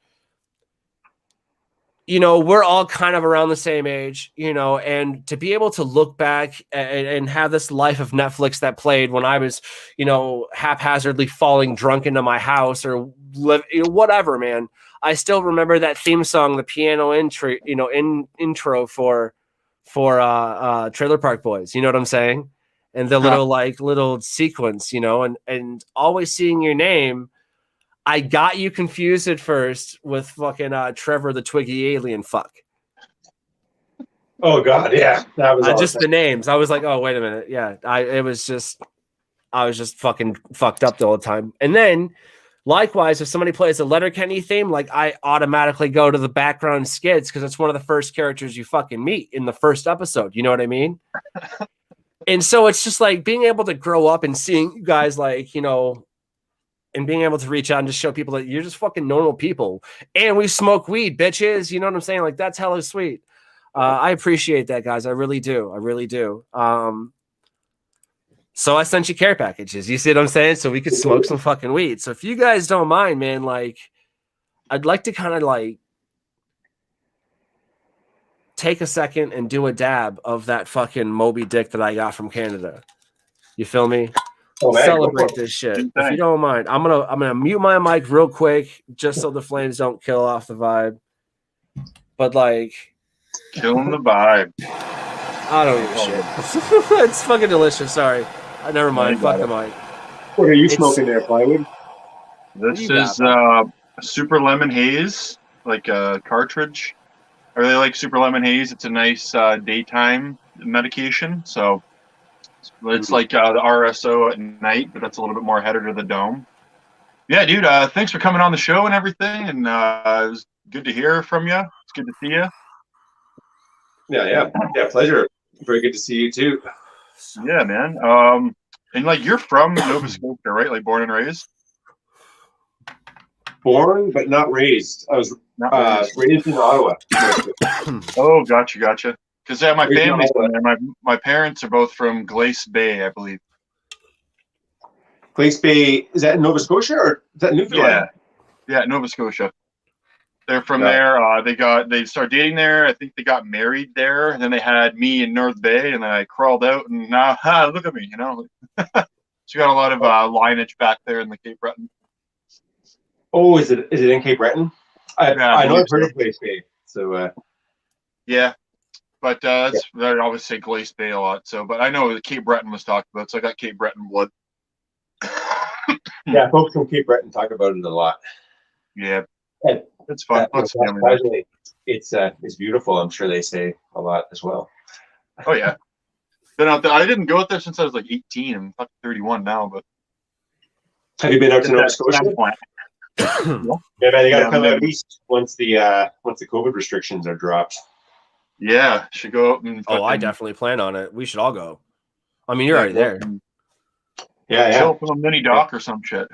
you know, we're all kind of around the same age, you know, and to be able to look back and have this life of Netflix that played when I was, you know, haphazardly falling drunk into my house or whatever, man. I still remember that theme song, the piano intro, you know, intro for Trailer Park Boys. You know what I'm saying? And the little sequence, you know, and always seeing your name. I got you confused at first with fucking Trevor the Twiggy Alien fuck. Oh God, yeah, that was just the names. I was like, oh wait a minute, yeah. I was just fucking fucked up the whole time. And then, likewise, if somebody plays a Letterkenny theme, like I automatically go to the background skits because it's one of the first characters you fucking meet in the first episode. You know what I mean? And so it's just like being able to grow up and seeing you guys, like, you know, and being able to reach out and just show people that you're just fucking normal people. And we smoke weed, bitches. You know what I'm saying? Like, that's hella sweet. I appreciate that, guys. I really do. I really do. So I sent you care packages. You see what I'm saying? So we could smoke some fucking weed. So if you guys don't mind, man, like, I'd like to kind of like take a second and do a dab of that fucking Moby Dick that I got from Canada. You feel me? Oh, man, celebrate this shit. If you don't mind, I'm gonna mute my mic real quick just so the flames don't kill off the vibe. But like, killing the vibe. I don't give a shit. It's fucking delicious. Sorry, never mind. Fuck the mic. What are you smoking there, Plywood? This is Super Lemon Haze, like a cartridge. I really like Super Lemon Haze. It's a nice daytime medication. So it's like the RSO at night, but that's a little bit more header to the dome. Yeah, dude, thanks for coming on the show and everything. And it was good to hear from you. It's good to see you. Yeah, pleasure. Very good to see you too. Yeah, man. And like you're from Nova Scotia, right? Like born and raised? Born, but not raised. I was raised in Ottawa. Oh, gotcha. Because my family's from there. My parents are both from Glace Bay, I believe. Glace Bay, is that in Nova Scotia or is that Newfoundland? Yeah, Nova Scotia. They're from there. They started dating there. I think they got married there. And then they had me in North Bay, and then I crawled out, and now look at me, you know. So you got a lot of lineage back there in the Cape Breton. Oh, is it in Cape Breton? I know I've heard of Glace Bay. So yeah. But I always say Glace Bay a lot. So, but I know the Cape Breton was talked about, so I got Cape Breton blood. Yeah, folks from Cape Breton talk about it a lot. Yeah, it's fun. It's beautiful. I'm sure they say a lot as well. Oh yeah, been out there. I didn't go out there since I was like 18. I'm fucking 31 now. But have you been out to Nova Scotia? Yeah, man, you got to come out east once the COVID restrictions are dropped. Yeah, should go up and. I definitely plan on it. We should all go. I mean, you're already there. Yeah. Show up with a mini doc or some shit.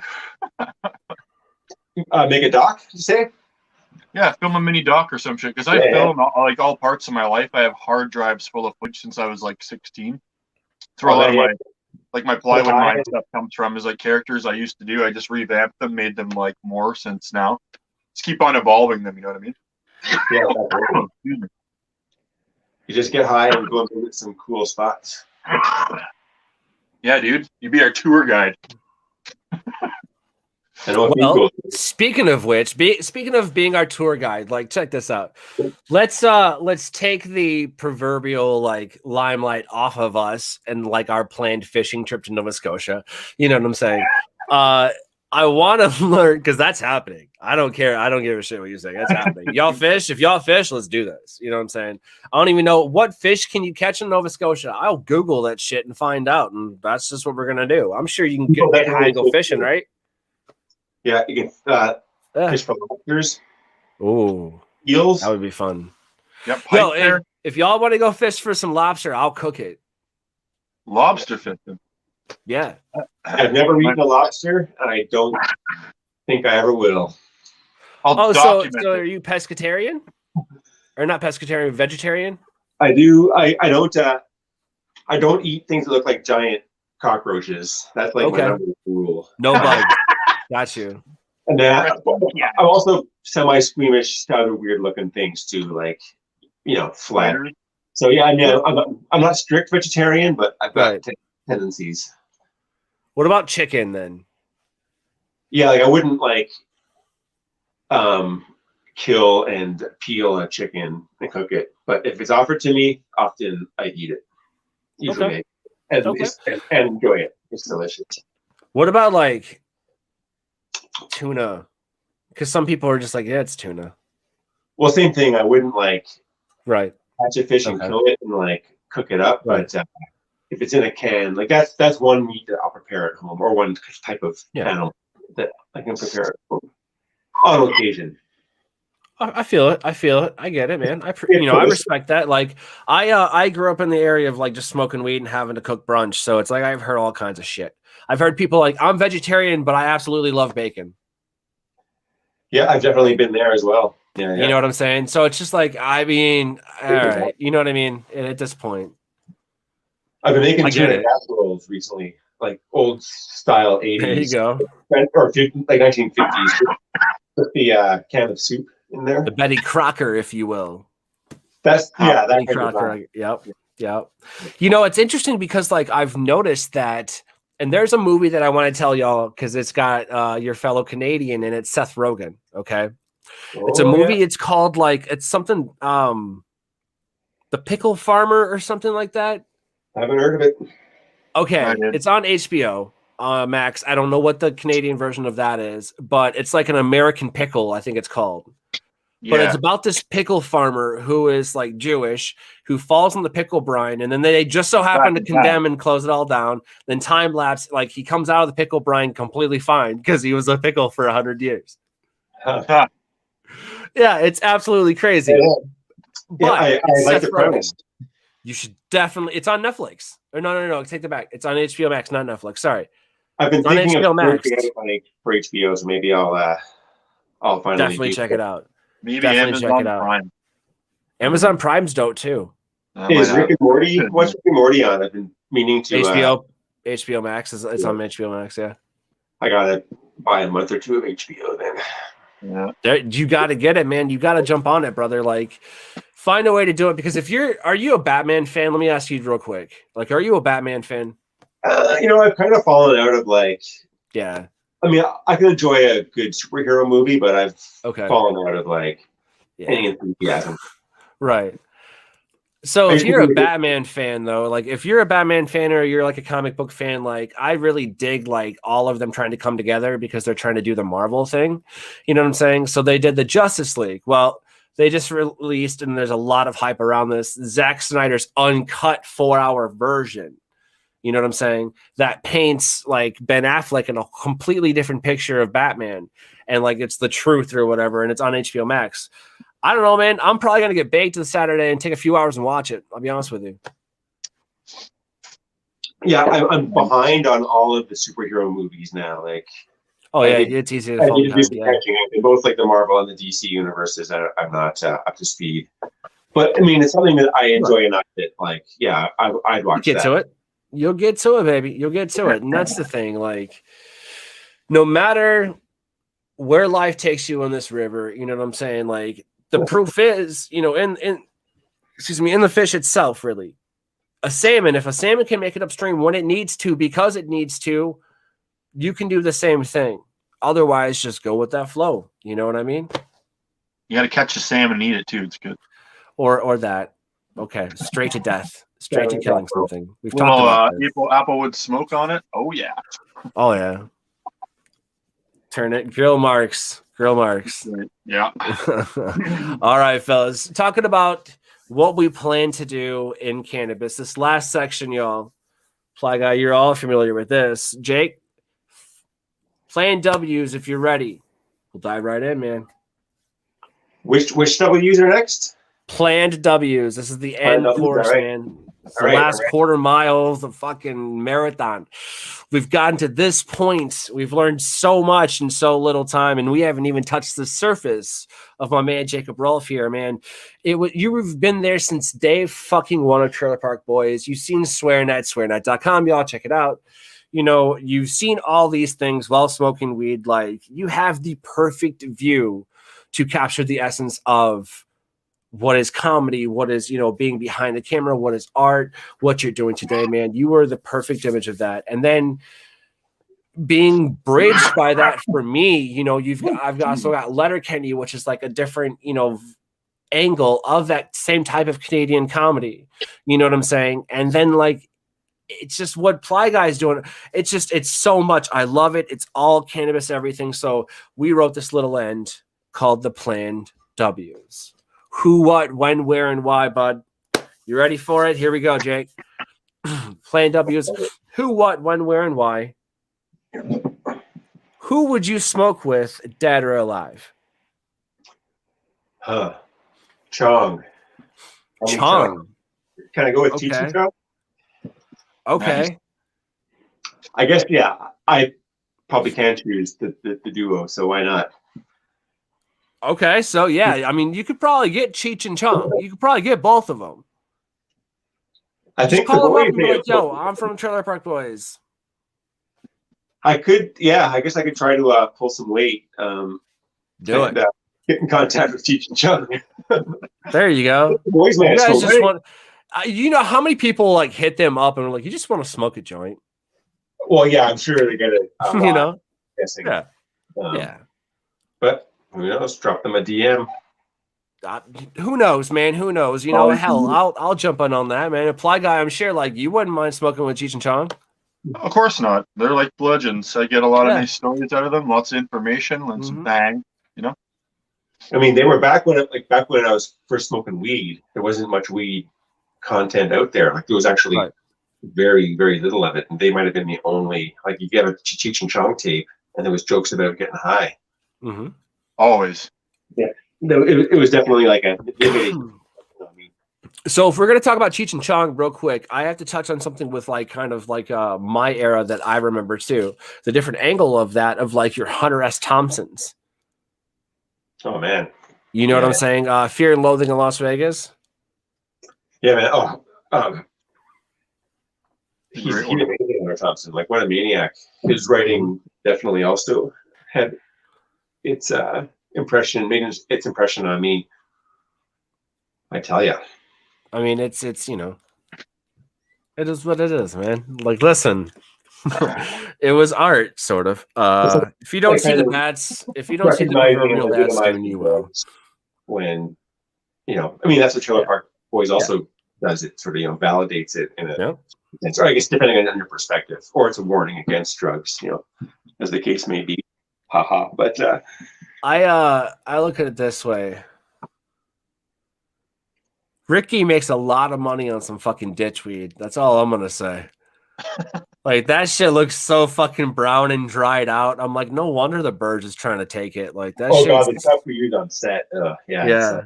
Make a doc, you say? Yeah, film a mini doc or some shit. Because I film like all parts of my life. I have hard drives full of footage since I was like 16. That's where a lot of my plywood mind stuff comes from. Is like characters I used to do. I just revamped them, made them like more since now. Just keep on evolving them. You know what I mean? Yeah. Excuse me. You just get high and go and visit some cool spots. Yeah, dude. You be our tour guide. Well, speaking of which, speaking of being our tour guide, like check this out. Let's take the proverbial like limelight off of us and like our planned fishing trip to Nova Scotia. You know what I'm saying? I want to learn because that's happening. I don't care. I don't give a shit what you say. That's happening. Y'all fish. If y'all fish, let's do this. You know what I'm saying? I don't even know what fish can you catch in Nova Scotia. I'll Google that shit and find out. And that's just what we're going to do. I'm sure you can get high and go fishing, right? Yeah, you can fish for lobsters, Ooh, eels. that would be fun. Yep. Yo, if y'all want to go fish for some lobster, I'll cook it. Lobster fishing. Yeah. I've never eaten a lobster, and I don't think I ever will. I'll so document are it. you pescatarian? Or not pescatarian, vegetarian? I do. I don't eat things that look like giant cockroaches. That's like my number one rule. No bugs. Got you. And I'm also semi-squeamish to other weird-looking things too, like flat. So yeah, I mean, I'm not strict vegetarian, but I've got tendencies. What about chicken then? Yeah, like I wouldn't kill and peel a chicken and cook it, but if it's offered to me, often I eat it. Usually, and enjoy it. It's delicious. What about like tuna? Because some people are just like, yeah, it's tuna. Well, same thing. I wouldn't right catch a fish and kill it and cook it up, but if it's in a can, that's one meat that I'll prepare at home, or one type of animal that I can prepare at home on occasion. I feel it. I get it, man. I respect that. Like I grew up in the area of just smoking weed and having to cook brunch. So it's like, I've heard all kinds of shit. I've heard people like, I'm vegetarian, but I absolutely love bacon. Yeah, I've definitely been there as well. Yeah. You know what I'm saying? So it's just like, I mean, all right. You know what I mean? And at this point, I've been making giant casseroles recently, like old style 80s. There you go. Or 1950s with the can of soup in there. The Betty Crocker, if you will. That's Betty Crocker. Yep. You know, it's interesting because I've noticed that, and there's a movie that I want to tell y'all because it's got your fellow Canadian and it's Seth Rogen. Okay. It's a movie. Yeah. It's called it's something, The Pickle Farmer or something like that. I haven't heard of it. Okay. It's on HBO Max. I don't know what the Canadian version of that is, but it's like an American Pickle, I think it's called. Yeah. But it's about this pickle farmer who is Jewish, who falls in the pickle brine, and then they just so happen to condemn and close it all down. Then time lapse, he comes out of the pickle brine completely fine because he was a pickle for 100 years. Yeah, it's absolutely crazy. Yeah. But I like the premise. You should definitely. It's on Netflix. Or no. Take that back. It's on HBO Max, not Netflix. Sorry. I've been thinking of it for HBO, so maybe I'll finally definitely check it out. Maybe definitely Amazon Prime. Amazon Prime's dope too. Is Rick and Morty? What's Rick and Morty on? I've been meaning to. HBO Max is it's on HBO Max. Yeah. I gotta buy a month or two of HBO then. Yeah. You got to get it, man. You got to jump on it, brother. Find a way to do it because are you a Batman fan? Let me ask you real quick. Are you a Batman fan? I've kind of fallen out of yeah. I mean, I can enjoy a good superhero movie, but I've fallen out of any enthusiasm. Right. So if you're a Batman fan, though, if you're a Batman fan or you're a comic book fan, I really dig all of them trying to come together because they're trying to do the Marvel thing. You know what I'm saying? So they did the Justice League. Well, they just released, and there's a lot of hype around this, Zack Snyder's uncut 4-hour version. You know what I'm saying? That paints Ben Affleck in a completely different picture of Batman, and it's the truth or whatever, and it's on HBO Max. I don't know, man. I'm probably gonna get baked this Saturday and take a few hours and watch it. I'll be honest with you. Yeah, I'm behind on all of the superhero movies now. It's easy to fall behind. In both the Marvel and the DC universes, I'm not up to speed. But I mean, it's something that I enjoy enough that I'd watch that. To it. You'll get to it, baby. You'll get to it. And that's the thing. No matter where life takes you on this river, you know what I'm saying? The proof is, in the fish itself, really. If a salmon can make it upstream when it needs to, because it needs to, you can do the same thing. Otherwise, just go with that flow. You know what I mean? You got to catch a salmon and eat it too. It's good. Or that. Okay. Straight to death. Straight to killing something. We've talked about this. Applewood smoke on it. Oh yeah. Oh yeah. Turn it. Grill marks. Yeah. All right, fellas. Talking about what we plan to do in cannabis. This last section, y'all. Fly Guy, you're all familiar with this. Jake, Plan W's if you're ready. We'll dive right in, man. Which W's are next? Planned W's. This is the Planned end W's, course, all right. man. It's All the right, last all right. quarter mile of the fucking marathon. We've gotten to this point. We've learned so much in so little time, and we haven't even touched the surface of my man JACOB ROLFE here, man. You've been there since day fucking one of Trailer Park Boys. You've seen SwearNet, swearnet.com, y'all check it out. You know, you've seen all these things while smoking weed. Like, you have the perfect view to capture the essence of what is comedy, what is, you know, being behind the camera, what is art, what you're doing today, man. You were the perfect image of that. And then being bridged by that for me, you know, I've also got Letterkenny, which is like a different, you know, angle of that same type of Canadian comedy. You know what I'm saying? And then like, it's just what Ply Guy's doing. It's so much. I love it. It's all cannabis, everything. So we wrote this little end called the Planned W's. Who, what, when, where, and why, bud. You ready for it? Here we go, Jake. Planned W's. Who, what, when, where, and why. Who would you smoke with, dead or alive? Chong. Chong. Can I go with Okay. Cheech and Chong? Okay. Nice. I guess, yeah. I probably can choose the duo, so why not? Okay, so yeah, I mean, you could probably get Cheech and Chong. You could probably get both of them. I Just think call the them up way and be they like, yo, I'm from Trailer Park Boys. I could, yeah, I guess I could try to pull some weight. Do and, it. Get in contact with Cheech and Chong. There you go. Boys, man, You guys so just right. want, you know how many people like hit them up and were like, you just want to smoke a joint? Well, yeah, I'm sure they get it. You know? Guessing. Yeah. Yeah. But who knows? Drop them a DM. Who knows, man? Who knows? You know, hell, I'll jump on that, man. Apply Guy, I'm sure like you wouldn't mind smoking with Cheech and Chong. Of course not. They're like bludgeons. I get a lot of Yeah. nice stories out of them, lots of information, and some bang. You know. I mean, they were back when I was first smoking weed. There wasn't much weed content out there. Like there was actually very, very little of it, and they might have been the only. Like you get a Cheech and Chong tape, and there was jokes about getting high. Mm-hmm. Always. Yeah, it was definitely like a. So if we're gonna talk about Cheech and Chong real quick, I have to touch on something with like kind of like my era that I remember too. The different angle of that of like your Hunter S. Thompsons. Oh man, you know what I'm saying? Fear and Loathing in Las Vegas. Yeah, man. He's amazing, Hunter Thompson. Like what a maniac. His writing definitely also had its impression on me. I tell you. I mean, it's you know, it is what it is, man. Like, listen, it was art, sort of. If you don't see the bats, if you don't see the proverbial bats, then you will. When you know, I mean, that's what Trailer Park Boys also does. It sort of validates it in a sense, or I guess depending on your perspective, or it's a warning against drugs, as the case may be. Haha. But I look at it this way. Ricky makes a lot of money on some fucking ditch weed. That's all I'm gonna say. Like that shit looks so fucking brown and dried out. I'm like, no wonder the Burge is trying to take it. Like that. Oh god, the stuff we used on set. Yeah.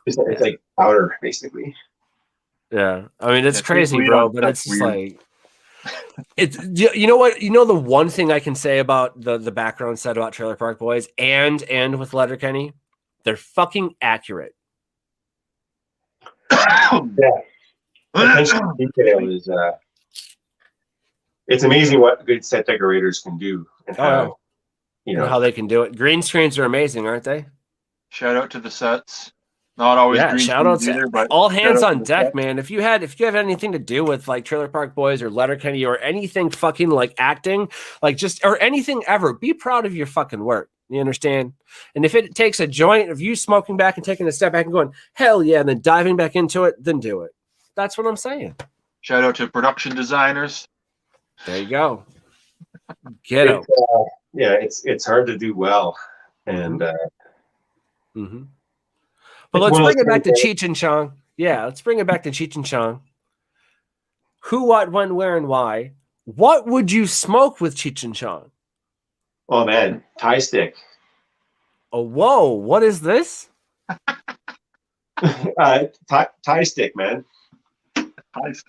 It's like powder, basically. Yeah, I mean it's crazy, bro. But it's just like, it's you know what? You know the one thing I can say about the background set about Trailer Park Boys and with Letterkenny, they're fucking accurate. Attention to detail is it's amazing what good set decorators can do and how how they can do it. Green screens are amazing, aren't they? Shout out to the sets. Not always green shout out either, to but all hands on deck, man. If you have anything to do with like Trailer Park Boys or Letterkenny or anything fucking like acting, like just or anything ever, be proud of your fucking work. You understand? And if it takes a joint of you smoking back and taking a step back and going, hell yeah, and then diving back into it, then do it. That's what I'm saying. Shout out to production designers. There you go. Get out. It's hard to do well. And but let's bring it back to Cheech and Chong. Yeah, let's bring it back to Cheech and Chong. Who, what, when, where, and why. What would you smoke with Cheech and Chong? Oh man, Thai stick. Oh, whoa! What is this? Thai stick, man.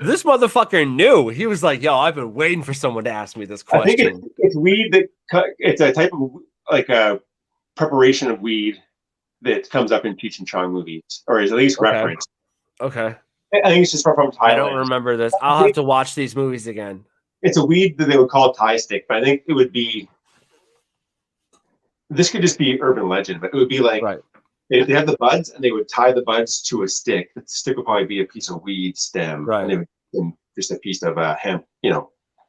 This motherfucker knew. He was like, "Yo, I've been waiting for someone to ask me this I think question." it's weed that it's a type of like a preparation of weed that comes up in Cheech and Chong movies, or is at least referenced. Okay. I think it's just from Thailand. I don't remember this. I'll have to watch these movies again. It's a weed that they would call Thai stick, but I think it would be. This could just be urban legend, but it would be like they have the buds and they would tie the buds to a stick. The stick would probably be a piece of weed stem, and they would and just a piece of hemp,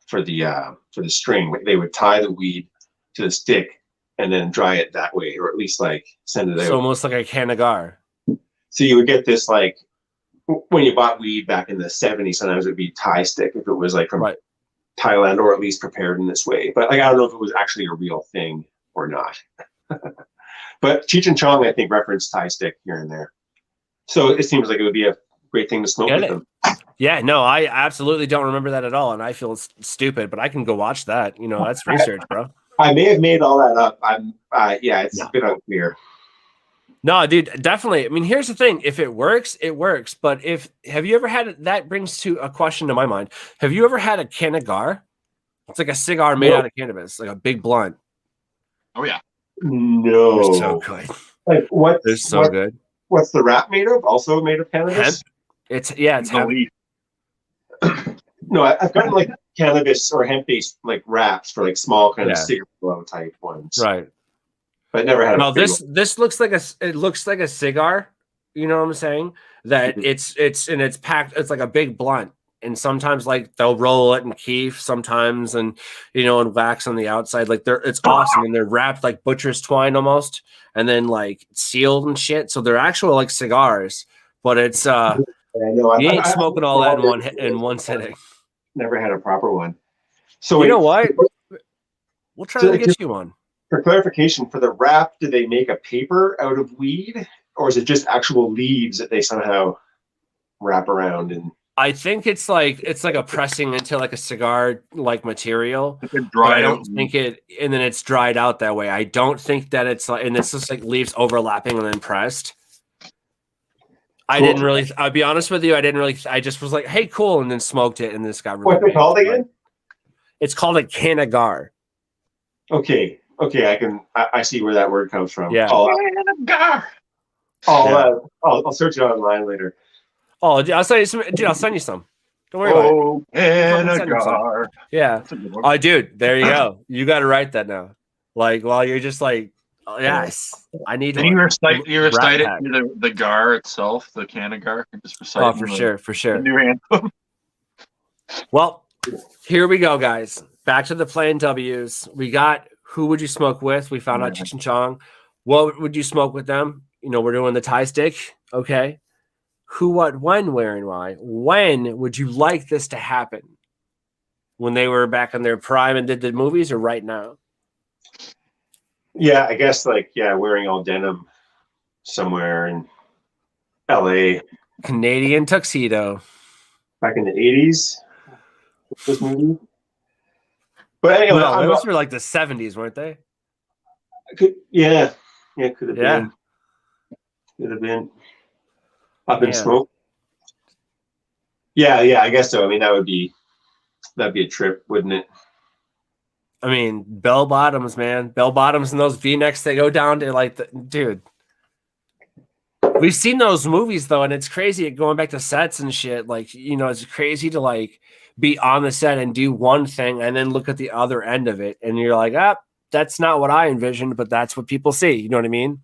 for the string. They would tie the weed to the stick and then dry it that way, or at least like send it out. So almost like a canagar. So you would get this like when you bought weed back in the 70s, sometimes it would be Thai stick if it was like from Thailand, or at least prepared in this way. But like I don't know if it was actually a real thing or not. But Cheech and Chong, I think, referenced Thai stick here and there. So it seems like it would be a great thing to smoke with them. Yeah, no, I absolutely don't remember that at all, and I feel stupid, but I can go watch that. That's research, bro. I may have made all that up. It's a bit unclear. No, dude, definitely. I mean, here's the thing. If it works, it works. But have you ever had, that brings to a question to my mind. Have you ever had a canagar? It's like a cigar made out of cannabis, like a big blunt. Oh, yeah. No. They're so good. Like what? They're so good. What's the wrap made of? Also made of cannabis? Hemp? It's hemp. No, I've gotten like cannabis or hemp-based like wraps for like small kind of cigarette blow type ones. Right. But never had. No, this looks like a cigar. You know what I'm saying? That it's packed. It's like a big blunt, and sometimes like they'll roll it in keef, sometimes and and wax on the outside. Like it's awesome, and they're wrapped like butcher's twine almost, and then like sealed and shit. So they're actual like cigars, but it's you ain't smoking all that in one sitting. Never had a proper one. So you know what? We'll try to get you one. For clarification, for the wrap, do they make a paper out of weed, or is it just actual leaves that they somehow wrap around? And I think it's like a pressing into like a cigar like material. But I don't think it, and then it's dried out that way. I don't think that it's like, and it's just like leaves overlapping and then pressed. I'll be honest with you, I just was like, hey, cool, and then smoked it, and this got really what's it called again? It's called a canagar. Okay, I see where that word comes from. Yeah. I'll search it online later. Oh, I'll send you some. Dude, I'll send you some. Don't worry about it. Canagar. Yeah. Oh, dude, there you go. You got to write that now. Like while you're just like, oh, yes, I need. Then you recite it to the gar itself, the canagar. Just recite. Oh, for sure. The new anthem. Well, here we go, guys. Back to the plain W's. We got who would you smoke with? We found out Cheech and Chong. What would you smoke with them? We're doing the Thai stick. Okay. Who, what, when, where, and why? When would you like this to happen? When they were back in their prime and did the movies, or right now? Yeah, I guess wearing all denim somewhere in LA. Canadian tuxedo. Back in the 80s. This movie. But anyway, those were like the 70s, weren't they? Could have been. Could have been. Up in smoke. Yeah, I guess so. I mean, that'd be a trip, wouldn't it? I mean, bell bottoms, man. Bell bottoms and those V-necks, they go down to like dude. We've seen those movies though, and it's crazy going back to sets and shit. Like, it's crazy to like be on the set and do one thing and then look at the other end of it. And you're like, that's not what I envisioned, but that's what people see. You know what I mean?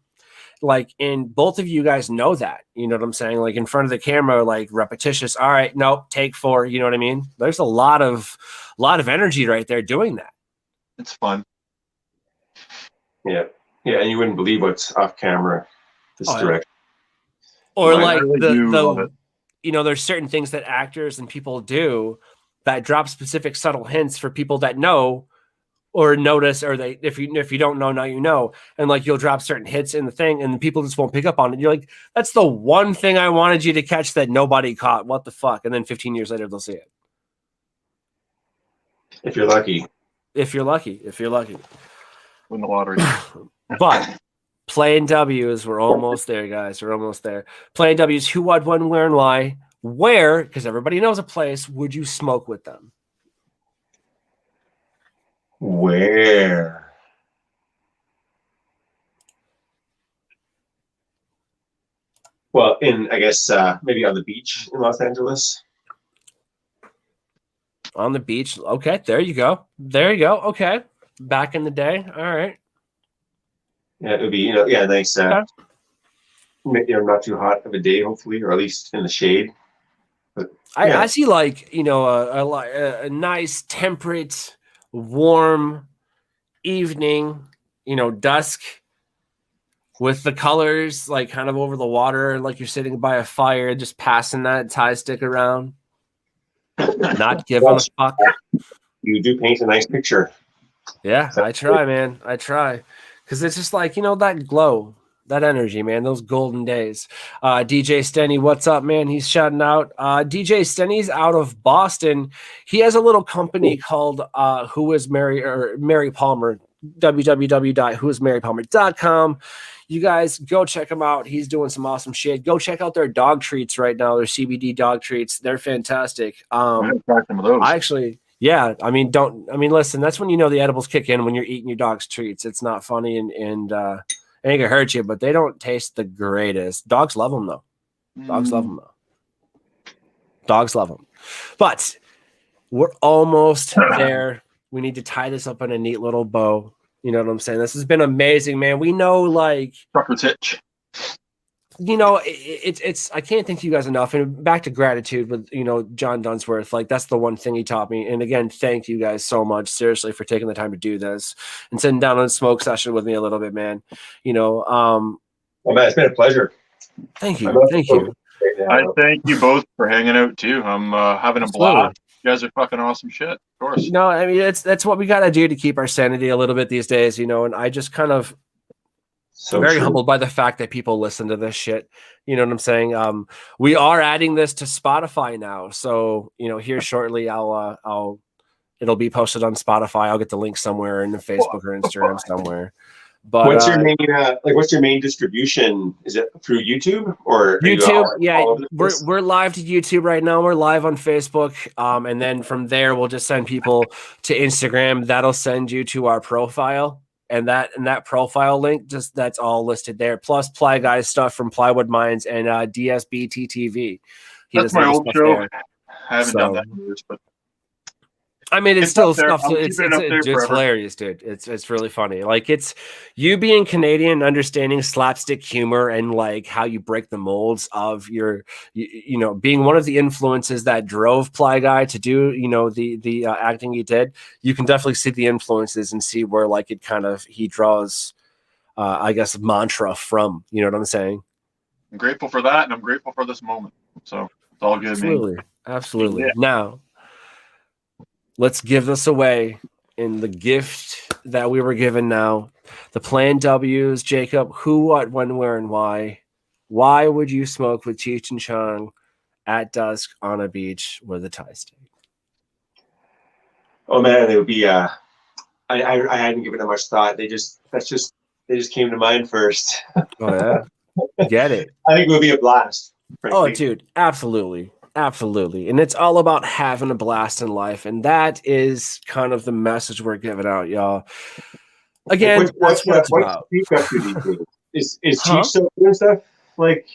Like, and both of you guys know that, you know what I'm saying? Like in front of the camera, like repetitious. All right, nope, take 4. You know what I mean? There's a lot of energy right there doing that. It's fun. Yeah. And you wouldn't believe what's off camera this direction. Or like there's certain things that actors and people do that drop specific subtle hints for people that know or notice, or if you don't know, now you know. And like you'll drop certain hits in the thing and people just won't pick up on it. You're like, that's the one thing I wanted you to catch that nobody caught. What the fuck? And then 15 years later they'll see it. If you're lucky. If you're lucky. Win the lottery. But playing W's, we're almost there, guys. We're almost there. Playing W's, who, what, when, where, and why. Where, because everybody knows a place, would you smoke with them? Where? Well, I guess maybe on the beach in Los Angeles. On the beach. Okay, there you go. There you go. Okay. Back in the day. All right. Yeah, it would be, nice. Okay. Not too hot of a day, hopefully, or at least in the shade. But, I see like, a nice temperate, warm evening, dusk with the colors like kind of over the water, like you're sitting by a fire, just passing that tie stick around, not giving a fuck. You do paint a nice picture. Yeah, I try, man. I try. Because it's just like, that glow, that energy, man, those golden days. DJ Stenny, what's up, man? He's shouting out. DJ Stenny's out of Boston. He has a little company called Who Is Mary or Mary Palmer, www.whoismarypalmer.com. You guys go check him out. He's doing some awesome shit. Go check out their dog treats right now. Their CBD dog treats. They're fantastic. I tried some of those. Listen, that's when the edibles kick in when you're eating your dog's treats. It's not funny and it ain't gonna hurt you, but they don't taste the greatest. Dogs love them though. Dogs love them. But we're almost there. We need to tie this up in a neat little bow. You know what I'm saying? This has been amazing, man. We know, like, Trucker's Hitch. It's I can't thank you guys enough. And back to gratitude with John Dunsworth, like that's the one thing he taught me. And again, thank you guys so much, seriously, for taking the time to do this and sitting down on a smoke session with me a little bit, man. Well, man, it's been a pleasure. Thank you. I thank you both for hanging out too. I'm having a blast. You guys are fucking awesome shit, of course. That's what we gotta do to keep our sanity a little bit these days, and I just kind of very humbled by the fact that people listen to this shit. You know what I'm saying? We are adding this to Spotify now. So, here shortly it'll be posted on Spotify. I'll get the link somewhere in the Facebook or Instagram somewhere. But what's your main distribution? Is it through YouTube or YouTube? We're live to YouTube right now. We're live on Facebook. And then from there we'll just send people to Instagram. That'll send you to our profile. And that profile link, that's all listed there. Plus Ply Guys stuff from Plywood Mines and DSBTTV. That's my old show. There. I haven't done that in years, but it's still stuff. It's hilarious, dude. It's really funny. Like, it's you being Canadian, understanding slapstick humor and like how you break the molds of your, being one of the influences that drove Ply Guy to do, the acting he did. You can definitely see the influences and see where like it kind of he draws, I guess, mantra from. You know what I'm saying? I'm grateful for that, and I'm grateful for this moment. So it's all good. Absolutely. Yeah. Now, let's give this away in the gift that we were given now. The Plan W's, Jacob, who, what, when, where, and why. Why would you smoke with Cheech and Chong at dusk on a beach with a tie stick? Oh man, it would be I hadn't given it much thought. They just came to mind first. Oh yeah. Get it. I think it would be a blast. Frankly. Oh dude, absolutely. Absolutely. And it's all about having a blast in life. And that is kind of the message we're giving out, y'all. Again, that's what it's about. Is Cheech still doing stuff like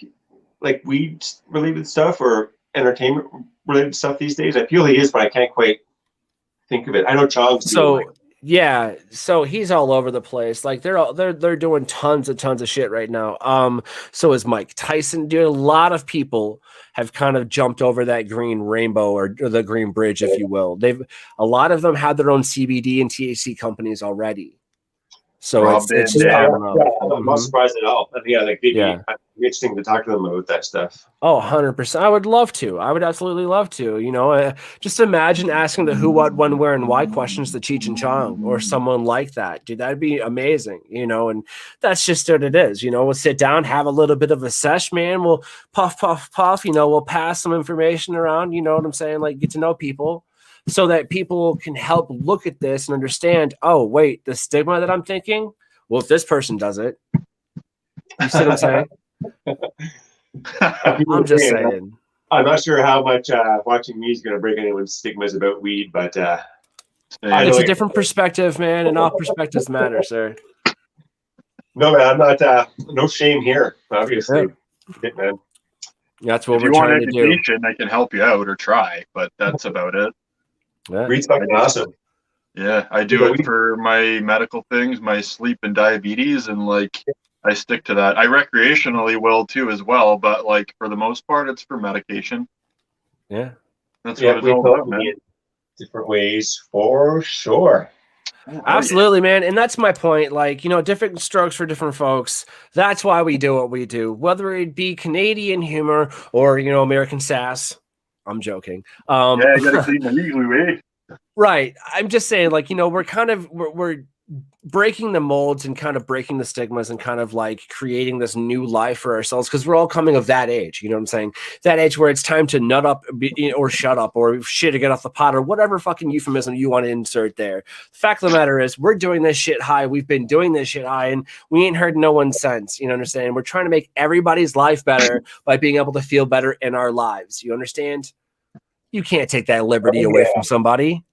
weed related stuff or entertainment related stuff these days? I feel he is, but I can't quite think of it. I know Chong's yeah, so he's all over the place. Like they're doing tons of shit right now. So is Mike Tyson. Dude, a lot of people have kind of jumped over that green rainbow or the green bridge, if you will. A lot of them had their own CBD and THC companies already. So it's just, I'm not surprised at all. It'd be interesting to talk to them about that stuff. Oh, 100%. I would love to. I would absolutely love to. Just imagine asking the who, what, when, where, and why questions to Cheech and Chong or someone like that. Dude, that'd be amazing, and that's just what it is. We'll sit down, have a little bit of a sesh, man. We'll puff, we'll pass some information around, you know what I'm saying? Like, get to know people. so that people can help look at this and understand, oh, wait, the stigma that I'm thinking, well, if this person does it, you see what I'm saying? I'm just saying. I'm not sure how much watching me is going to break anyone's stigmas about weed, but it's a different perspective, man, and all perspectives matter, sir. No, man, I'm not. No shame here, obviously. Yeah, man. That's what we're trying to do. I can help you out or try, but that's about it. Yeah. Weed's fucking awesome. Yeah, I do it for my medical things, my sleep and diabetes, and like I stick to that. I recreationally will too as well, but like for the most part, it's for medication. Yeah, that's what it's all about, man. Different ways for sure. Absolutely, man. And that's my point. Like, you know, different strokes for different folks. That's why we do what we do, whether it be Canadian humor or, you know, American sass. I'm joking. Yeah, I gotta clean the legally way. Right. I'm just saying, like, you know, we're breaking the molds and kind of breaking the stigmas and kind of like creating this new life for ourselves, because we're all coming of that age. You know what I'm saying? That age where it's time to nut up or shut up or shit to get off the pot or whatever fucking euphemism you want to insert there. The fact of the matter is we're doing this shit high. We've been doing this shit high and we ain't heard no one's sense. You know what I'm saying? We're trying to make everybody's life better by being able to feel better in our lives. You understand? You can't take that liberty away from somebody.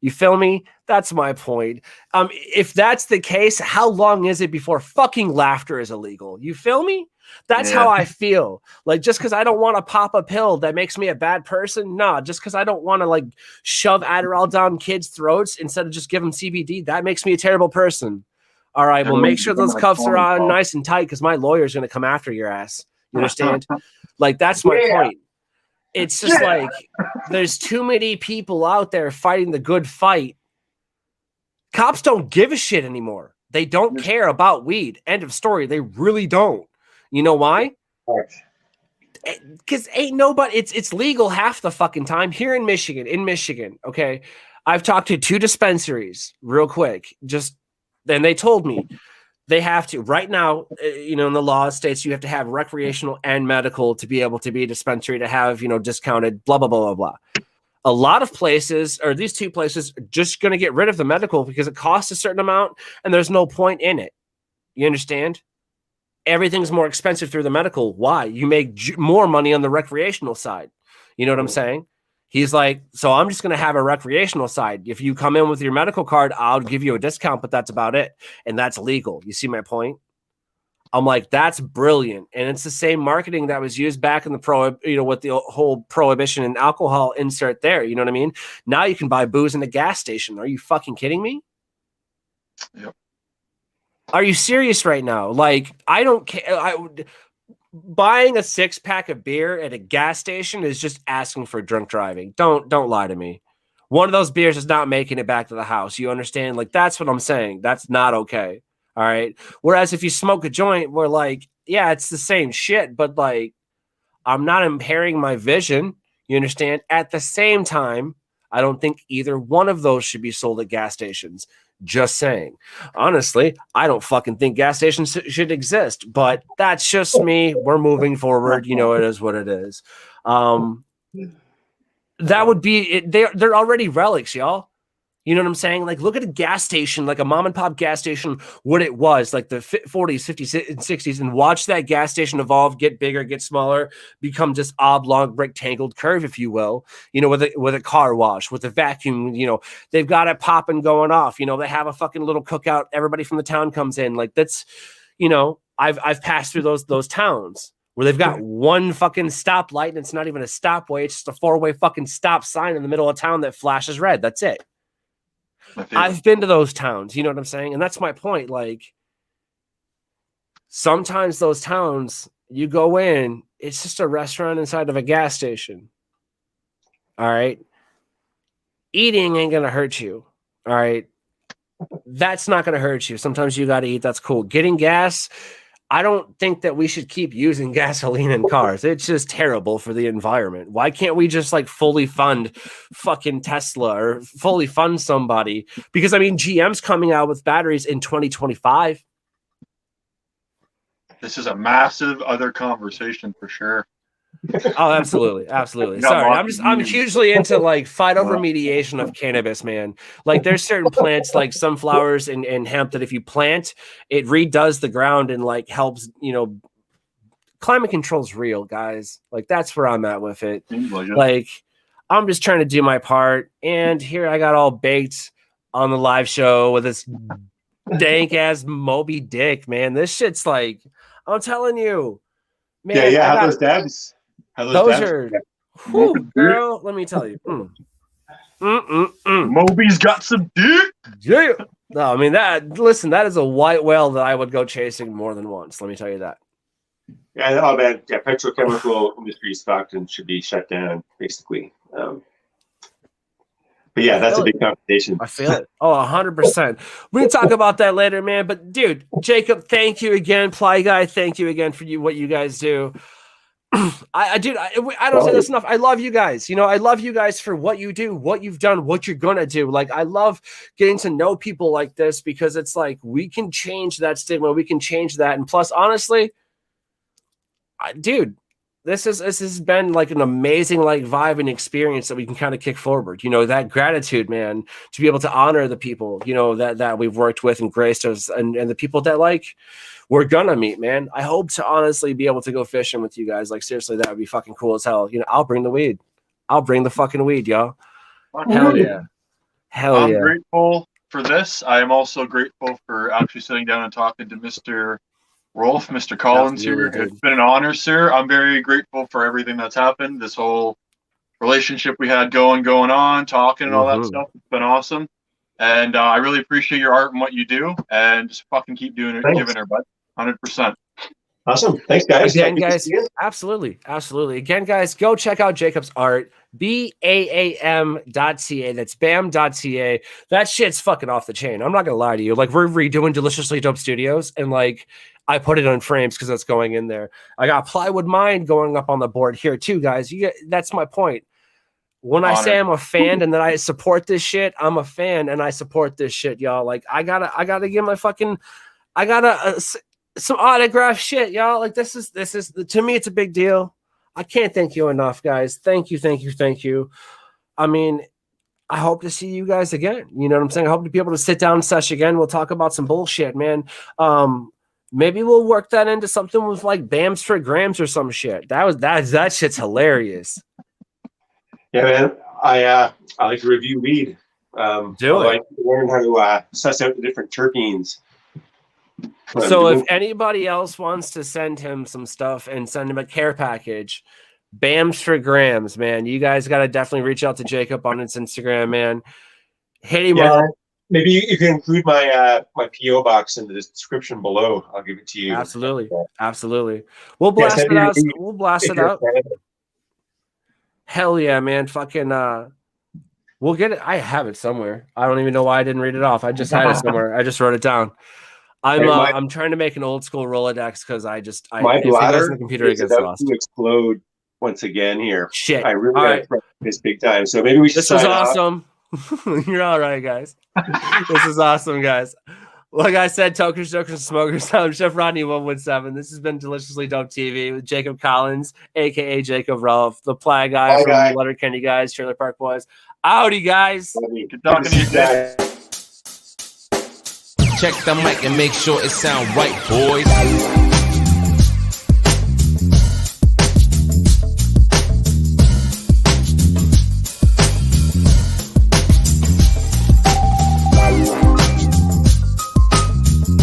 You feel me? That's my point. If that's the case, how long is it before fucking laughter is illegal? You feel me? That's how I feel. Like, just because I don't want to pop a pill that makes me a bad person, nah. Just because I don't want to like shove Adderall down kids' throats instead of just give them CBD, that makes me a terrible person. All right, well, make sure those cuffs are on nice and tight because my lawyer's going to come after your ass. You understand? Like, that's my point. It's just like there's too many people out there fighting the good fight. Cops don't give a shit anymore. They don't care about weed. End of story. They really don't. You know why? Because ain't nobody. It's legal half the fucking time here in Michigan. Okay, I've talked to 2 dispensaries real quick. Then they told me. They have to right now, you know, in the law states you have to have recreational and medical to be able to be a dispensary to have, you know, discounted, blah, blah, blah, blah, blah. A lot of places, or these 2 places, are just going to get rid of the medical because it costs a certain amount and there's no point in it. You understand? Everything's more expensive through the medical. Why? You make more money on the recreational side. You know what I'm saying? He's like, so I'm just going to have a recreational side. If you come in with your medical card, I'll give you a discount, but that's about it. And that's legal. You see my point? I'm like, that's brilliant. And it's the same marketing that was used back in the with the whole prohibition and alcohol insert there. You know what I mean? Now you can buy booze in a gas station. Are you fucking kidding me? Yep. Are you serious right now? Like, I don't care. Buying a 6-pack of beer at a gas station is just asking for drunk driving. Don't lie to me. One of those beers is not making it back to the house. You understand? Like, that's what I'm saying. That's not okay. All right. Whereas if you smoke a joint, we're like, yeah, it's the same shit, but like, I'm not impairing my vision. You understand? At the same time, I don't think either one of those should be sold at gas stations. Just saying. Honestly, I don't fucking think gas stations should exist, but that's just me. We're moving forward. You know, it is what it is. That would be it. They're already relics, y'all. You know what I'm saying? Like, look at a gas station, like a mom and pop gas station, what it was like the 40s, 50s, and 60s, and watch that gas station evolve, get bigger, get smaller, become just oblong, rectangled curve, if you will, you know, with a car wash, with a vacuum, you know, they've got it popping going off, you know, they have a fucking little cookout. Everybody from the town comes in. Like, that's, you know, I've passed through those towns where they've got one fucking stoplight and it's not even a stopway. It's just a 4-way fucking stop sign in the middle of town that flashes red. That's it. I've been to those towns, you know what I'm saying? And that's my point. Like, sometimes those towns, you go in, it's just a restaurant inside of a gas station. All right. Eating ain't going to hurt you. All right. That's not going to hurt you. Sometimes you got to eat. That's cool. Getting gas, I don't think that we should keep using gasoline in cars. It's just terrible for the environment. Why can't we just like fully fund fucking Tesla or fully fund somebody? Because I mean, GM's coming out with batteries in 2025. This is a massive other conversation for sure. Oh, absolutely, absolutely. Got Sorry, lots of I'm views. hugely into like fight over mediation of cannabis, man. Like there's certain plants like sunflowers and hemp that if you plant, it redoes the ground and like helps, climate control's real, guys. Like that's where I'm at with it. Seems like it. Like I'm just trying to do my part, and here I got all baked on the live show with this dank ass Moby Dick, man. This shit's like, I'm telling you, man. Yeah. How those dabs? How Those dabs? are, whew, girl. Let me tell you, Moby's got some dick. yeah. No, I mean that. Listen, that is a white whale that I would go chasing more than once. Let me tell you that. Yeah, oh man, yeah, petrochemical industry is fucked and should be shut down, basically. But yeah, that's a big conversation. I feel it. Oh, 100%. We can talk about that later, man. But dude, Jacob, thank you again. Ply Guy, thank you again for what you guys do. I don't say this enough. I love you guys. I love you guys for what you do, what you've done, what you're gonna do. Like, I love getting to know people like this because it's like we can change that stigma, we can change that, and plus, honestly, dude, this has been like an amazing like vibe and experience that we can kind of kick forward. That gratitude, man, to be able to honor the people that we've worked with and graced us, and the people that like we're gonna meet, man. I hope to honestly be able to go fishing with you guys. Like seriously, that would be fucking cool as hell. I'll bring the weed. I'll bring the fucking weed, y'all. Hell yeah. Hell yeah. I'm grateful for this. I am also grateful for actually sitting down and talking to Mr. Rolfe, Mr. Collins here. It's been an honor, sir. I'm very grateful for everything that's happened. This whole relationship we had going on, talking and all that stuff. It's been awesome. And I really appreciate your art and what you do. And just fucking keep doing it, giving her, bud. 100%. Awesome. Thanks, guys. Again, guys, absolutely. Again, guys, go check out Jacob's art, BAAAAAAM.ca. That's BAM.ca. That shit's fucking off the chain. I'm not going to lie to you. Like, we're redoing Deliciously Dope Studios, and like, I put it on frames because that's going in there. I got Plywood Mind going up on the board here too, guys. That's my point. When I say I'm a fan and that I support this shit, I'm a fan and I support this shit, y'all. Like, I gotta get my fucking, some autograph shit, y'all. Like, this is to me, it's a big deal. I can't thank you enough, guys. Thank you. I mean, I hope to see you guys again. You know what I'm saying? I hope to be able to sit down and sesh again. We'll talk about some bullshit, man. Maybe we'll work that into something with like BAMs for grams or some shit. That shit's hilarious. Yeah, man. I like to review weed. Do it. I like to learn how to suss out the different terpenes. So if anybody else wants to send him some stuff and send him a care package, BAMs for grams, man. You guys got to definitely reach out to Jacob on his Instagram, man. Hit him up. Maybe you can include my my PO box in the description below. I'll give it to you. Absolutely. We'll blast it out. We'll blast it out. Hell yeah, man. Fucking we'll get it. I have it somewhere. I don't even know why I didn't read it off. I just had it somewhere. I just wrote it down. I'm trying to make an old school Rolodex because my bladder the computer is about to explode once again here. Shit. I really got this big time. So maybe we should. This was awesome. You're all right, guys. This is awesome, guys. Like I said, Tokers, Smokers. I'm Chef Rodney 117. This has been Deliciously Dope TV with Jacob Collins, aka JACOB ROLFE, the Ply Guy from Letterkenny Guys, Trailer Park Boys. Howdy, guys. Good talking to you guys. Check the mic and make sure it sound right, boys.